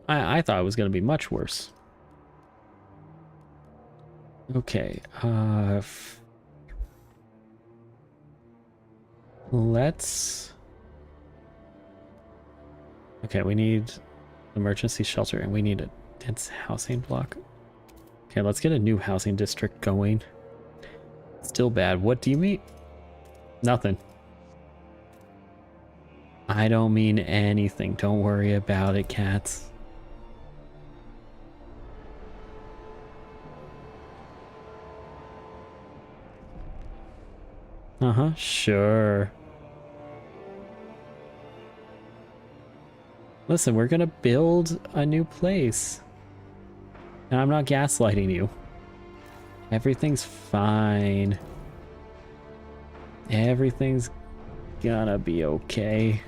A: I thought it was going to be much worse. Okay, let's... Okay, we need emergency shelter and we need a dense housing block. Okay, let's get a new housing district going. Still bad. What do you mean? Nothing. I don't mean anything. Don't worry about it, cats. Uh-huh, sure. Listen, we're gonna build a new place. And I'm not gaslighting you. Everything's fine. Everything's gonna be okay.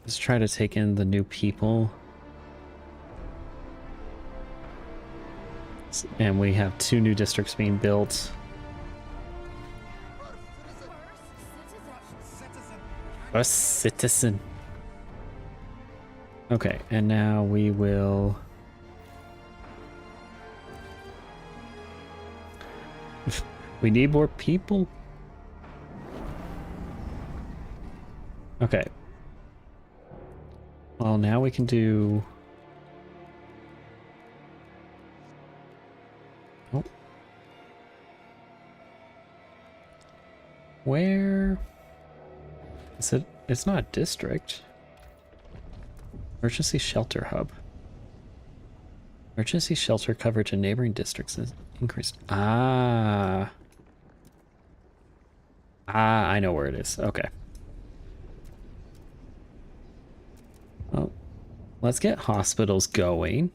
A: Let's try to take in the new people. And we have 2 new districts being built. A citizen. Okay, and now we will... We need more people. Okay. Well, now we can do... Oh. Where is it? It's not a district. Emergency shelter hub. Emergency shelter coverage in neighboring districts is increased. I know where it is. Okay. Well, let's get hospitals going.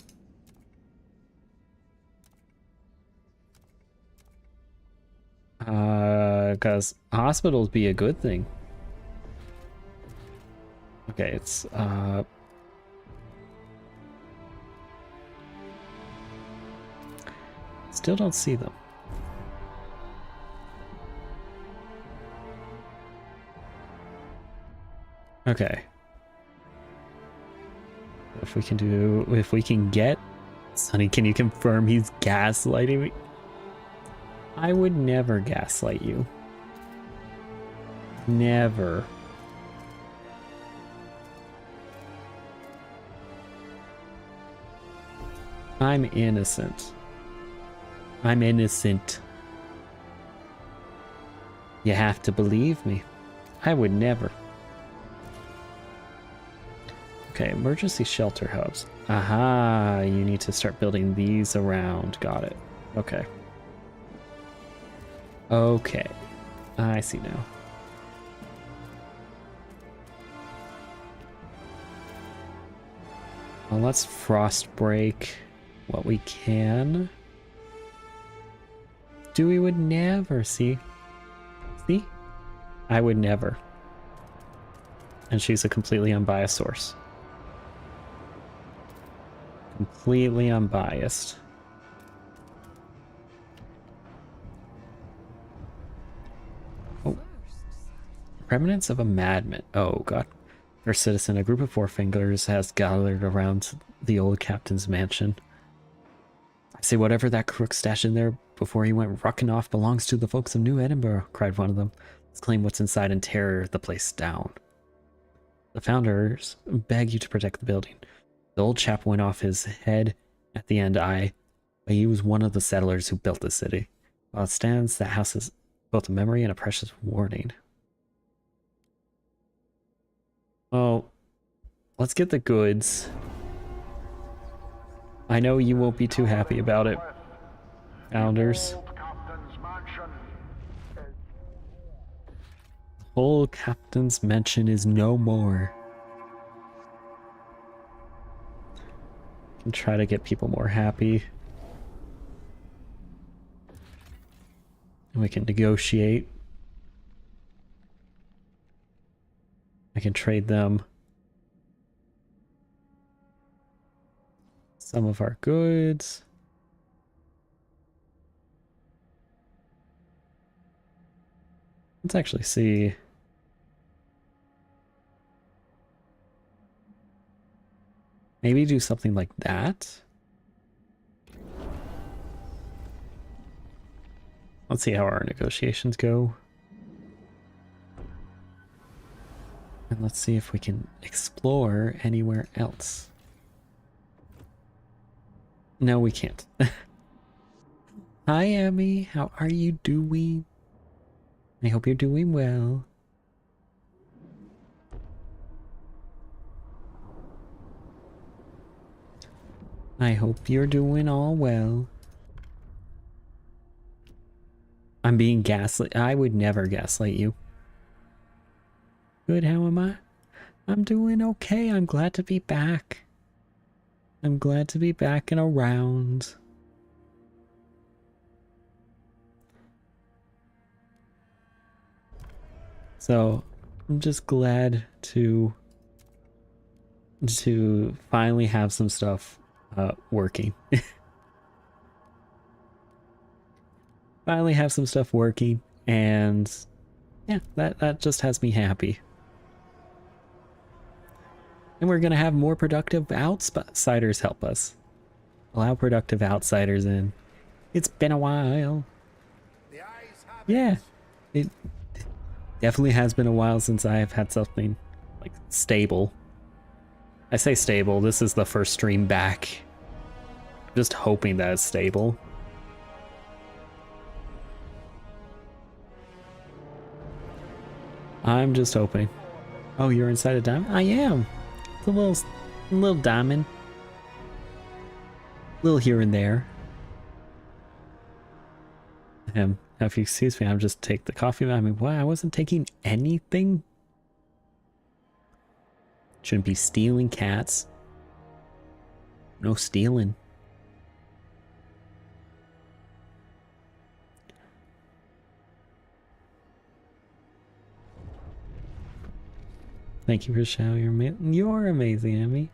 A: Because hospitals be a good thing. Okay, it's still don't see them. Okay. If we can get Sonny, can you confirm he's gaslighting me? I would never gaslight you. Never. I'm innocent. I'm innocent. You have to believe me. I would never. Okay, emergency shelter hubs. Aha, you need to start building these around. Got it. Okay. Okay. I see now. Well, let's frost break what we can. Dewey would never, see? See? I would never. And she's a completely unbiased source. Completely unbiased. Oh. Remnants of a madman. Oh, God. First citizen, a group of four fingers has gathered around the old captain's mansion. I say whatever that crook stashed in there before he went rucking off belongs to the folks of New Edinburgh, cried one of them. Let's claim what's inside and tear the place down. The founders beg you to protect the building. The old chap went off his head at the end eye, but he was one of the settlers who built the city. While it stands, that house is both a memory and a precious warning. Well, let's get the goods. I know you won't be too happy about it, founders. The whole captain's mansion is no more. And try to get people more happy. And we can negotiate. I can trade them some of our goods. Let's actually see. Maybe do something like that. Let's see how our negotiations go. And let's see if we can explore anywhere else. No, we can't. Hi, Emmy. How are you doing? I hope you're doing well. I hope you're doing all well. I'm being gaslit. I would never gaslight you. Good, how am I? I'm doing okay. I'm glad to be back. I'm glad to be back and around. So, I'm just glad to finally have some stuff working. Finally have some stuff working, and yeah, that just has me happy. And we're gonna have more productive outsiders help us. Allow productive outsiders in. It's been a while. Yeah, it definitely has been a while since I have had something like stable. I say stable, this is the first stream back. Just hoping that it's stable. I'm just hoping. Oh, you're inside a diamond? I am. It's a little diamond. Little here and there. If you excuse me, I'm just take the coffee. I mean, what? I wasn't taking anything. Shouldn't be stealing, cats. No stealing. Thank you for shouting. You're amazing, Emmy.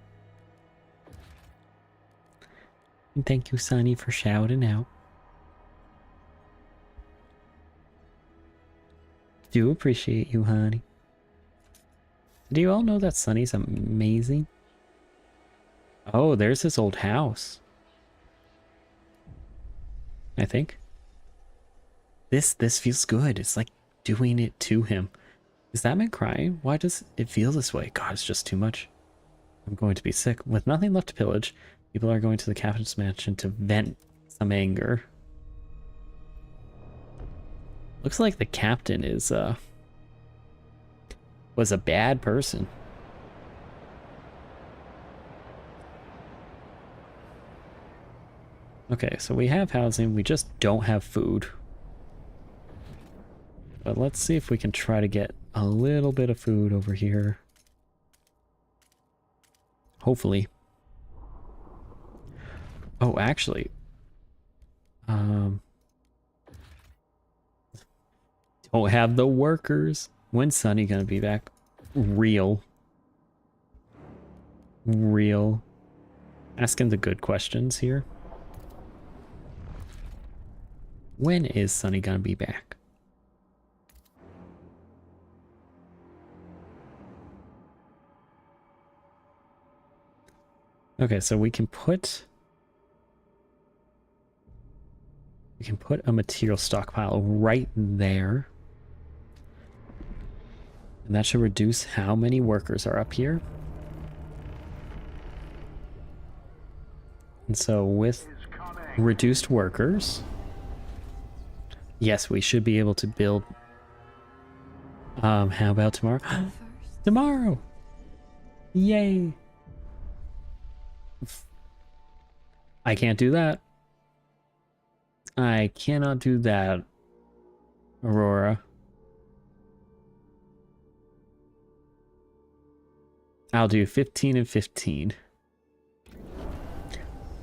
A: And thank you, Sunny, for shouting out. Do appreciate you, honey. Do you all know that Sunny's amazing? Oh, there's this old house. I think. This feels good. It's like doing it to him. Is that man crying? Why does it feel this way? God, it's just too much. I'm going to be sick. With nothing left to pillage, people are going to the captain's mansion to vent some anger. Looks like the captain is was a bad person. Okay, so we have housing, we just don't have food. But let's see if we can try to get a little bit of food over here. Hopefully. Oh, actually. Don't have the workers. When's Sunny gonna be back? Real. Asking the good questions here. When is Sunny gonna be back? Okay, so we can put a material stockpile right there. And that should reduce how many workers are up here. And so with reduced workers, yes, we should be able to build. How about tomorrow? Tomorrow! Yay! I can't do that. I cannot do that, Aurora. I'll do 15 and 15.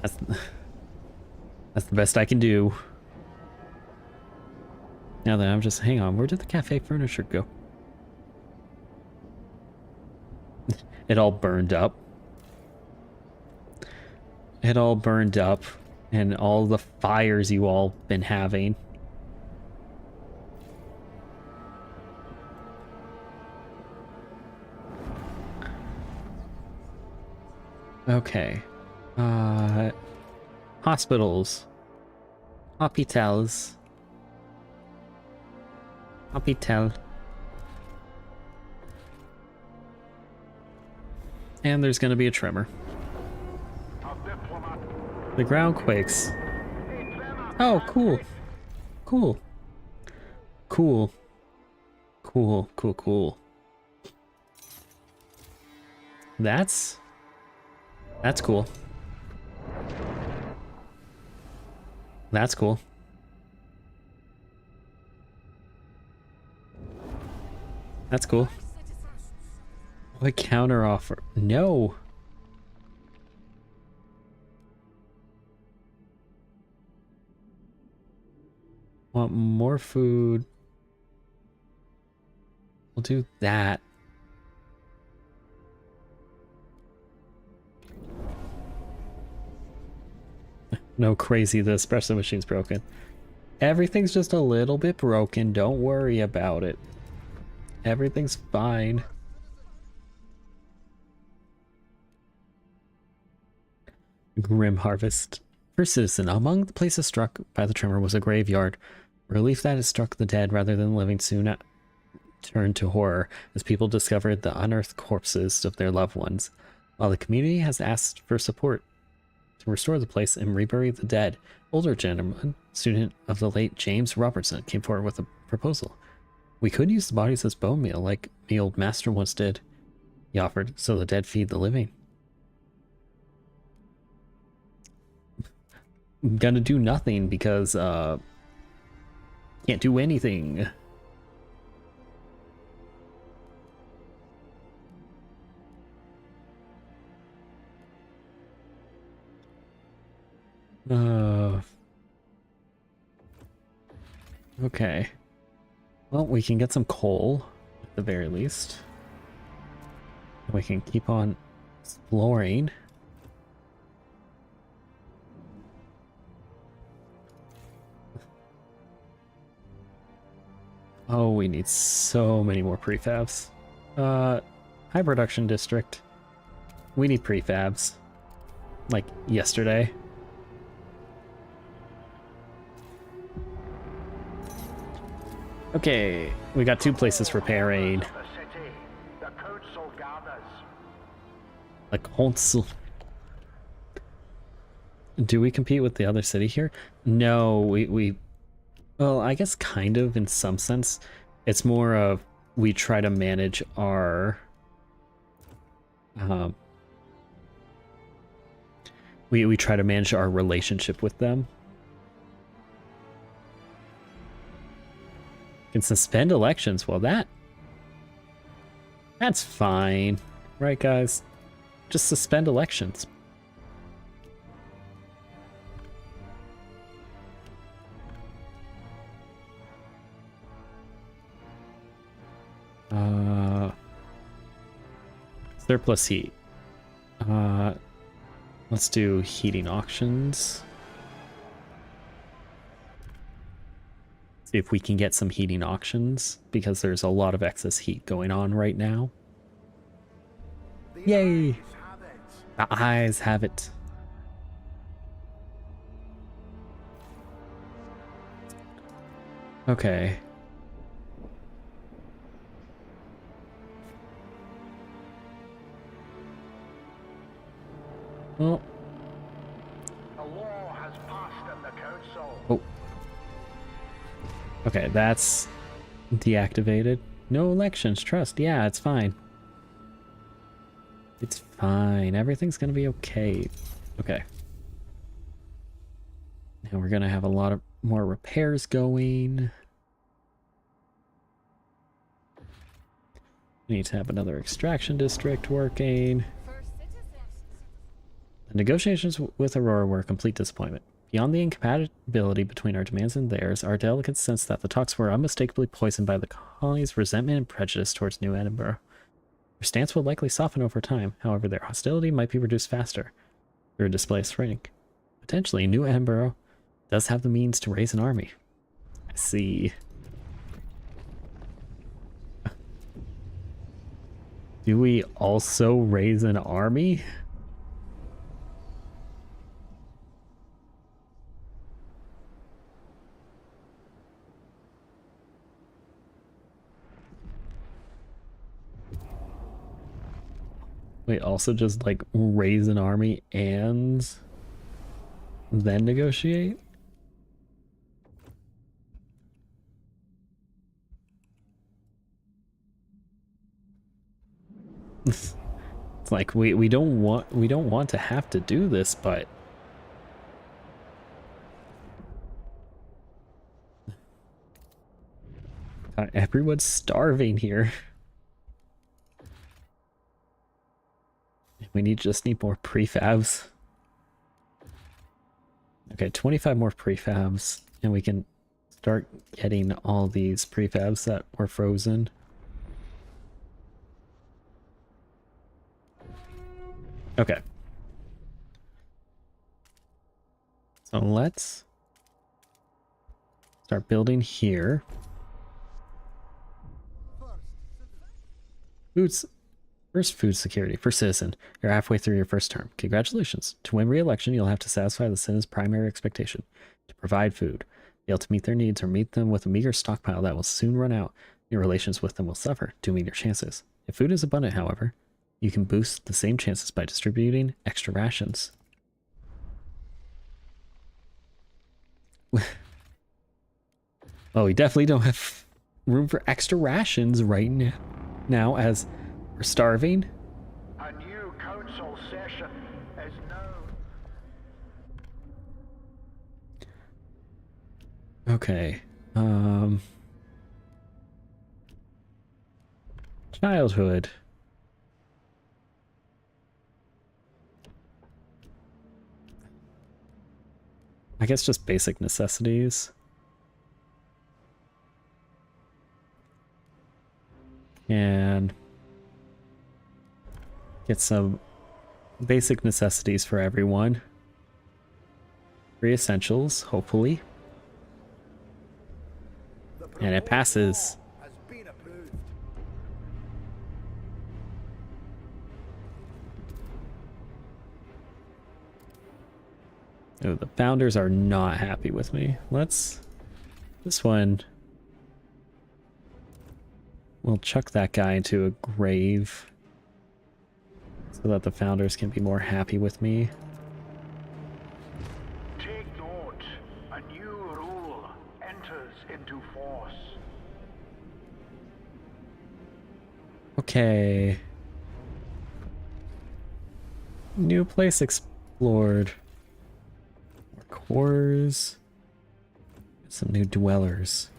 A: That's the best I can do. Now that I'm just, hang on, where did the cafe furniture go? It all burned up. It all burned up, and all the fires you all been having. Okay. Hospitals. Hopitals. Hopital. And there's gonna be a tremor. The ground quakes. Oh, cool. Cool. Cool. Cool, cool, cool. That's cool. That's cool. That's cool. What counter offer? No. Want more food? We'll do that. No, crazy, the espresso machine's broken. Everything's just a little bit broken. Don't worry about it. Everything's fine. Grim Harvest. First citizen, among the places struck by the tremor was a graveyard. Relief that it struck the dead rather than the living soon turned to horror as people discovered the unearthed corpses of their loved ones. While the community has asked for support to restore the place and rebury the dead, older gentleman, student of the late James Robertson, came forward with a proposal. We could use the bodies as bone meal like the old master once did, he offered, so the dead feed the living. I'm gonna do nothing because can't do anything. Okay. Well, we can get some coal at the very least. We can keep on exploring. Oh, we need so many more prefabs. High production district. We need prefabs. Like yesterday. Okay, we got 2 places for repairing. A council. Do we compete with the other city here? No, we well, I guess kind of in some sense. It's more of we try to manage our we try to manage our relationship with them. Can suspend elections. Well, that's fine, right, guys? Just suspend elections. Surplus heat. Let's do heating auctions. See if we can get some heating auctions, because there's a lot of excess heat going on right now. Yay! The eyes have it. Okay. Well.
D: A law has passed in the council.
A: Oh. Okay, that's deactivated. No elections, trust. Yeah, it's fine. It's fine. Everything's gonna be okay. Okay. Now we're gonna have a lot of more repairs going. We need to have another extraction district working. The negotiations with Aurora were a complete disappointment. Beyond the incompatibility between our demands and theirs, our delegates sensed that the talks were unmistakably poisoned by the colony's resentment and prejudice towards New Edinburgh. Their stance will likely soften over time, however their hostility might be reduced faster through a displaced rank. Potentially, New Edinburgh does have the means to raise an army. I see. Do we also raise an army? Wait, also just like raise an army and then negotiate? It's like we don't want to have to do this, but everyone's starving here. We just need more prefabs. Okay, 25 more prefabs, and we can start getting all these prefabs that were frozen. Okay. So let's start building here. First food security. First citizen. You're halfway through your first term. Congratulations. To win re-election, you'll have to satisfy the citizen's primary expectation. To provide food. Fail to meet their needs or meet them with a meager stockpile that will soon run out. Your relations with them will suffer. Do meet your chances. If food is abundant, however, you can boost the same chances by distributing extra rations. Oh, we definitely don't have room for extra rations right now as we're starving.
D: A new council session is now.
A: Okay. Childhood. I guess just basic necessities. And get some basic necessities for everyone. 3 essentials, hopefully. And it passes. Oh, the founders are not happy with me. This one we'll chuck that guy into a grave so that the founders can be more happy with me.
D: Take note. A new rule enters into force.
A: Okay. New place explored. More cores. Some new dwellers.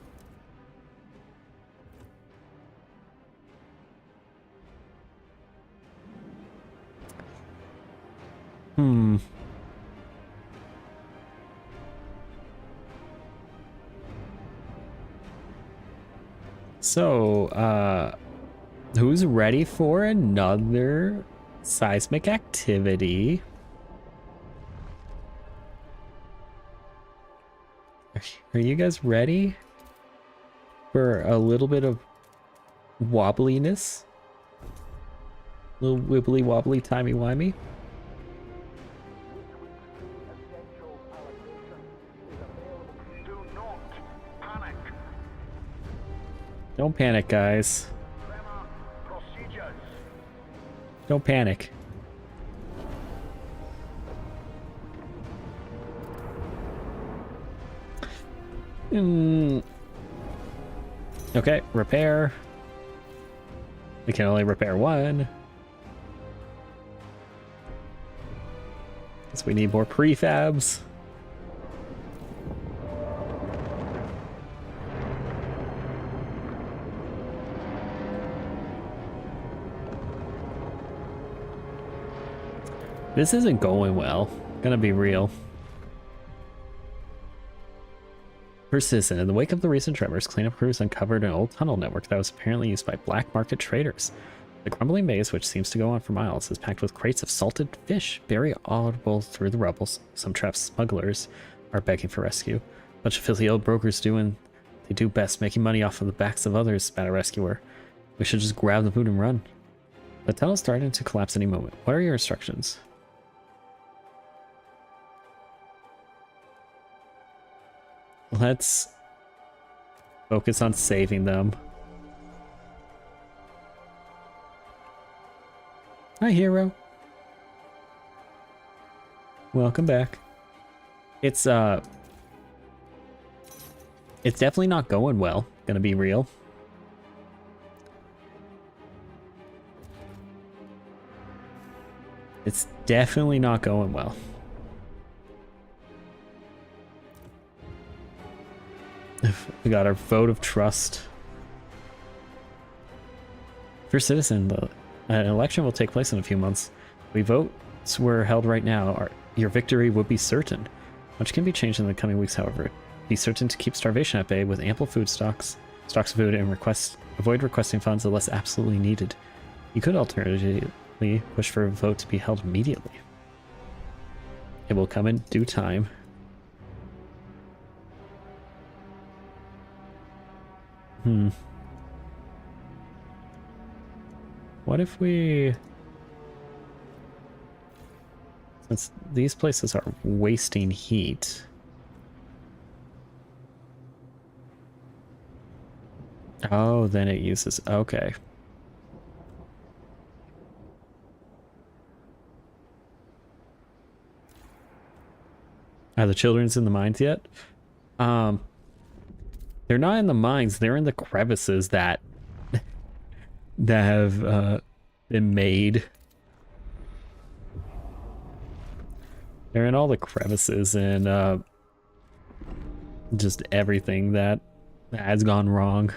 A: So, who's ready for another seismic activity? Are you guys ready for a little bit of wobbliness? A little wibbly wobbly timey wimey?
D: Do not panic.
A: Don't panic, guys.
D: Tremor procedures.
A: Don't panic. Okay, repair. We can only repair one. Guess we need more prefabs. This isn't going well. Gonna be real. First citizen, in the wake of the recent tremors, cleanup crews uncovered an old tunnel network that was apparently used by black market traders. The crumbling maze, which seems to go on for miles, is packed with crates of salted fish, very audible through the rubble. Some trapped smugglers are begging for rescue. A bunch of filthy old brokers doing they do best, making money off of the backs of others, spat a rescuer. We should just grab the food and run. The tunnel's starting to collapse any moment. What are your instructions? Let's focus on saving them. Hi, hero. Welcome back. It's definitely not going well, gonna be real. It's definitely not going well. We got our vote of trust. For citizen, an election will take place in a few months. We votes were held right now. Your victory would be certain. Much can be changed in the coming weeks, however. Be certain to keep starvation at bay with ample food stocks of food, and avoid requesting funds unless absolutely needed. You could alternatively push for a vote to be held immediately. It will come in due time. What if we... Since these places are wasting heat... Oh, then it uses... Okay. Are the children's in the mines yet? They're not in the mines, they're in the crevices that have been made. They're in all the crevices and just everything that has gone wrong.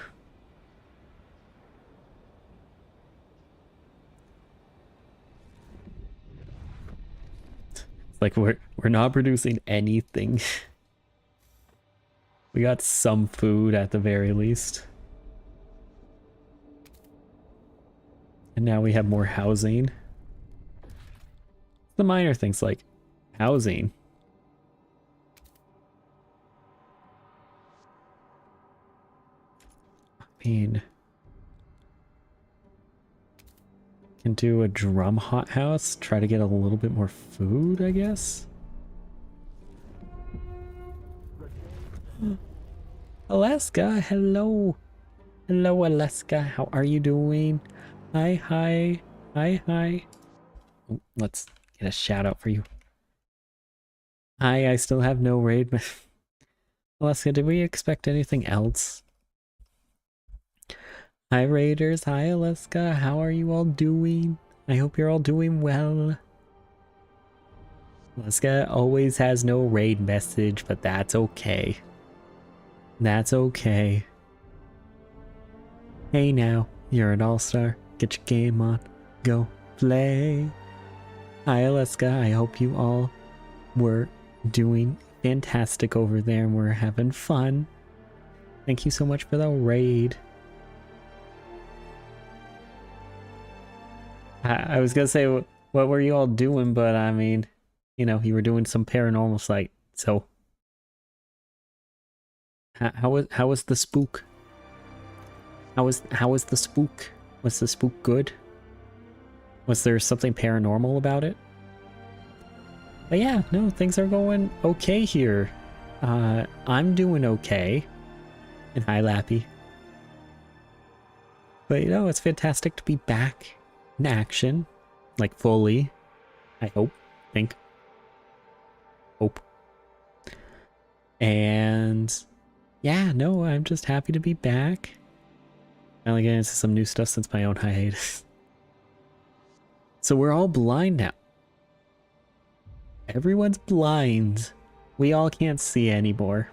A: It's like we're not producing anything. We got some food at the very least. And now we have more housing. The minor things like housing. I mean, can do a drum hothouse, try to get a little bit more food, I guess. Alaska, hello. Hello, Alaska. How are you doing? Hi, hi. Hi, hi. Oh, let's get a shout out for you. Hi, I still have no raid. Alaska, did we expect anything else? Hi, Raiders. Hi, Alaska. How are you all doing? I hope you're all doing well. Alaska always has no raid message, but that's okay. That's okay. Hey now, you're an all-star. Get your game on. Go play. Hi, Alaska. I hope you all were doing fantastic over there and we're having fun. Thank you so much for the raid. I was gonna say, what were you all doing? But I mean, you know, you were doing some paranormal site. So, how was the spook? How was the spook? Was the spook good? Was there something paranormal about it? But yeah, no, things are going okay here. I'm doing okay. And hi, Lappy. But you know, it's fantastic to be back in action. Like, fully. I hope. Think. Hope. And yeah, no, I'm just happy to be back. Finally getting into some new stuff since my own hiatus. So we're all blind now. Everyone's blind. We all can't see anymore.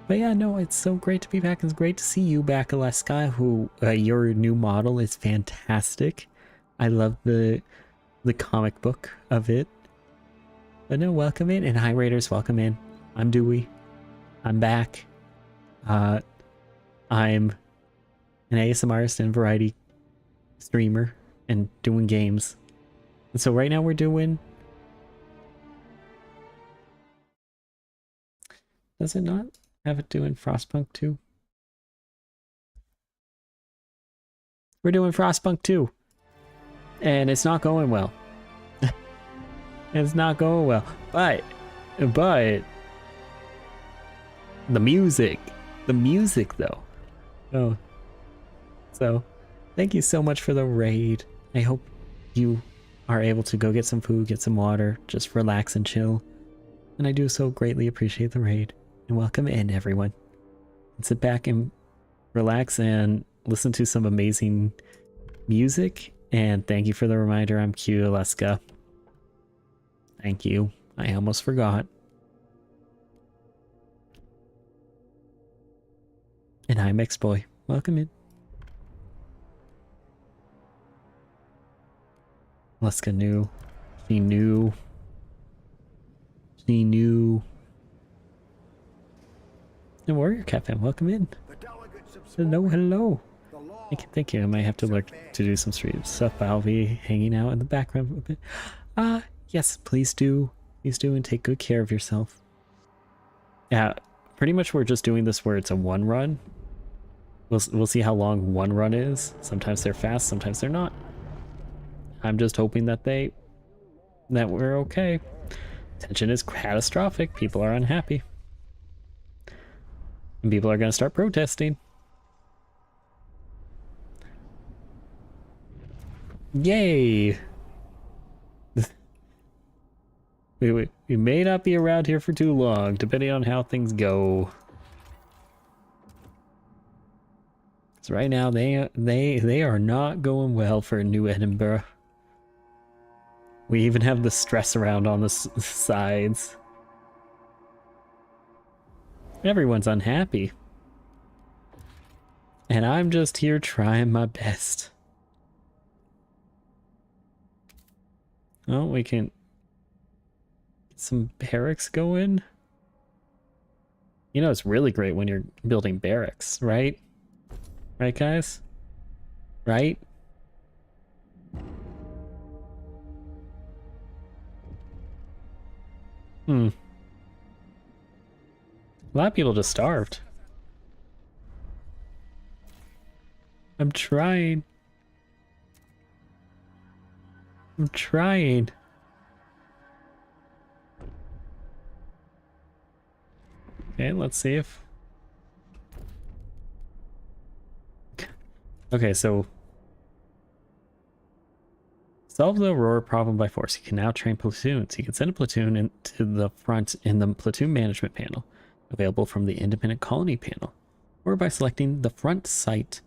A: But yeah, no, it's so great to be back. It's great to see you back, Alaska, who your new model is fantastic. I love the comic book of it. But no, welcome in. And hi, Raiders, welcome in. I'm Dewey. I'm back. I'm an ASMRist and variety streamer and doing games. And so right now we're doing... Does it not have it doing Frostpunk 2? We're doing Frostpunk 2. And it's not going well. It's not going well. But the music though. Oh. So, thank you so much for the raid. I hope you are able to go get some food, get some water, just relax and chill. And I do so greatly appreciate the raid. And welcome in, everyone. And sit back and relax and listen to some amazing music. And thank you for the reminder. I'm cute, Alaska. Thank you. I almost forgot. And I'm X-Boy. Welcome in. Alaska knew. She knew. She knew. And Warrior Captain, welcome in. Hello, hello. Thank you. I might have to look to do some stream stuff, but I'll be hanging out in the background a bit. Yes, please do. Please do and take good care of yourself. Yeah, pretty much we're just doing this where it's a one run. We'll see how long one run is. Sometimes they're fast, sometimes they're not. I'm just hoping that we're okay. Tension is catastrophic. People are unhappy. And people are going to start protesting. Yay! we may not be around here for too long, depending on how things go. So right now, they are not going well for New Edinburgh. We even have the stress around on the sides. Everyone's unhappy. And I'm just here trying my best. Oh, we can get some barracks going. You know, it's really great when you're building barracks, right? Right, guys? Right? A lot of people just starved. I'm trying. I'm trying. Okay, let's see if Okay, so solve the Aurora problem by force. You can now train platoons. You can send a platoon into the front in the platoon management panel, available from the independent colony panel, or by selecting the front site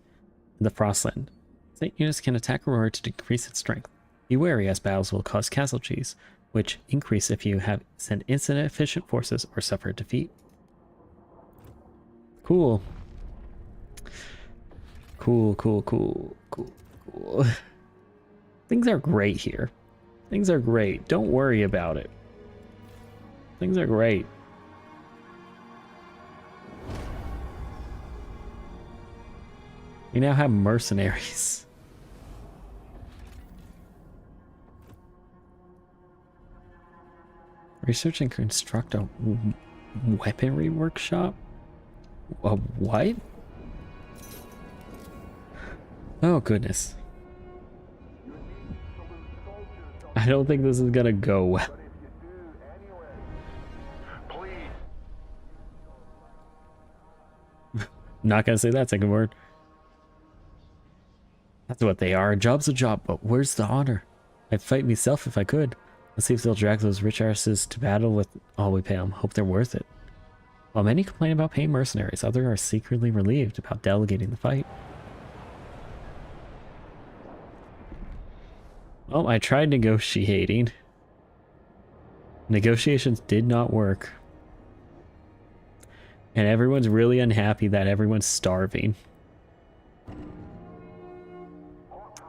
A: in the Frostland. Site units can attack Aurora to decrease its strength. Be wary, as battles will cause casualties, which increase if you have sent insufficient forces or suffer defeat. Cool. Cool. Things are great here. Things are great. Don't worry about it. Things are great. We now have mercenaries. Research and construct a weaponry workshop? A what? Oh, goodness. I don't think this is gonna go well. Not gonna say that second word. That's what they are. A job's a job, but where's the honor? I'd fight myself if I could. Let's see if they'll drag those rich asses to battle with all we pay them. Hope they're worth it. While many complain about paying mercenaries, others are secretly relieved about delegating the fight. Well, I tried negotiating. Negotiations did not work. And everyone's really unhappy that everyone's starving.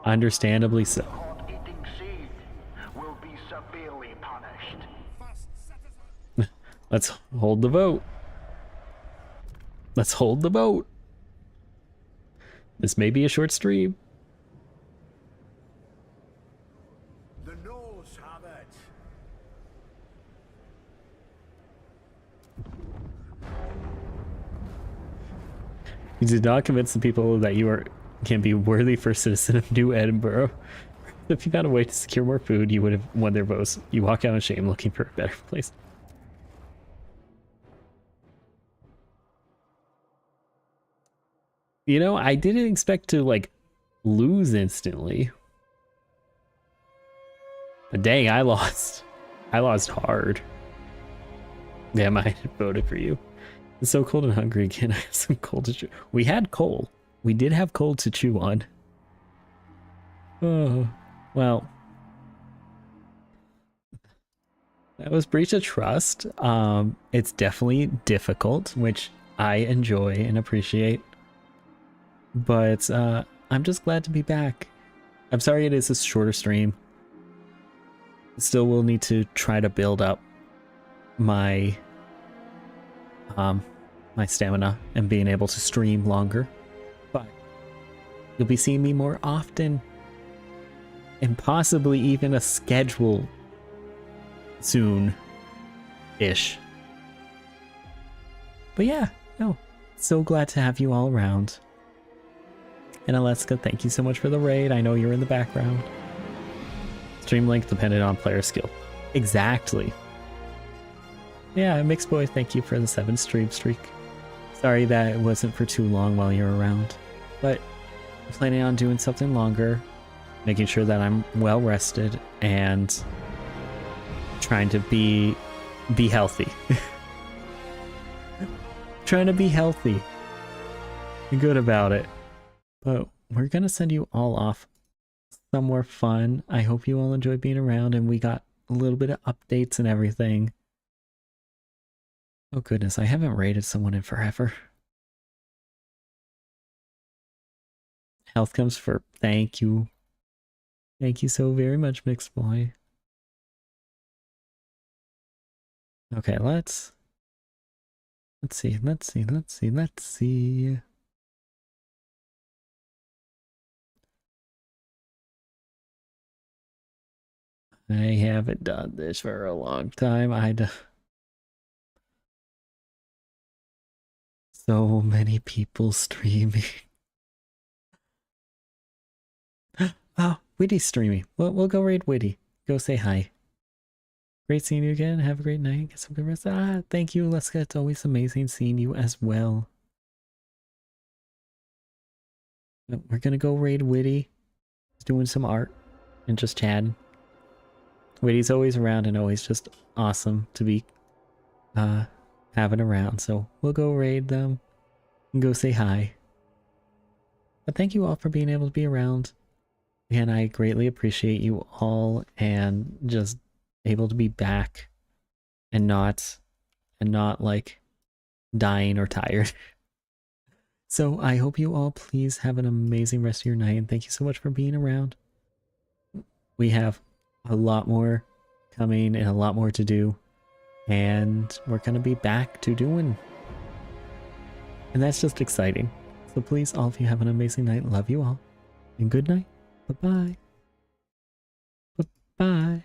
A: Understandably so. Let's hold the vote. Let's hold the vote. This may be a short stream.
C: The noes have it.
A: You did not convince the people that you can be worthy first citizen of New Edinburgh. If you found a way to secure more food, you would have won their votes. You walk out in shame looking for a better place. You know, I didn't expect to, like, lose instantly. But dang, I lost. I lost hard. Damn, I voted for you. It's so cold and hungry again. I have some coal to chew. We had coal. We did have coal to chew on. Oh, well. That was breach of trust. It's definitely difficult, which I enjoy and appreciate. But I'm just glad to be back. I'm sorry it is a shorter stream. Still will need to try to build up my my stamina and being able to stream longer. But you'll be seeing me more often and possibly even a schedule soon-ish. But yeah, no, so glad to have you all around. And Aleska, thank you so much for the raid. I know you're in the background. Stream length depended on player skill. Exactly. Yeah, Mixed Boy, thank you for the 7 stream streak. Sorry that it wasn't for too long while you're around. But I'm planning on doing something longer, making sure that I'm well rested and trying to be healthy. Trying to be healthy. Be good about it. But we're gonna send you all off somewhere fun. I hope you all enjoy being around, and we got a little bit of updates and everything. Oh goodness, I haven't raided someone in forever. Health comes first. Thank you. Thank you so very much, Mixed Boy. Okay, let's see. I haven't done this for a long time. So many people streaming. Oh, Witty's streaming. We'll go raid Witty. Go say hi. Great seeing you again. Have a great night. Get some good rest. Thank you, Leska. It's always amazing seeing you as well. But we're gonna go raid Witty. He's doing some art and just chatting. Witty's always around and always just awesome to be having around. So we'll go raid them and go say hi. But thank you all for being able to be around. And I greatly appreciate you all and just able to be back and not like dying or tired. So I hope you all please have an amazing rest of your night and thank you so much for being around. We have a lot more coming and a lot more to do, and we're gonna be back to doing, and that's just exciting. So please, all of you, have an amazing night. Love you all, and good night. Bye-bye. Bye-bye.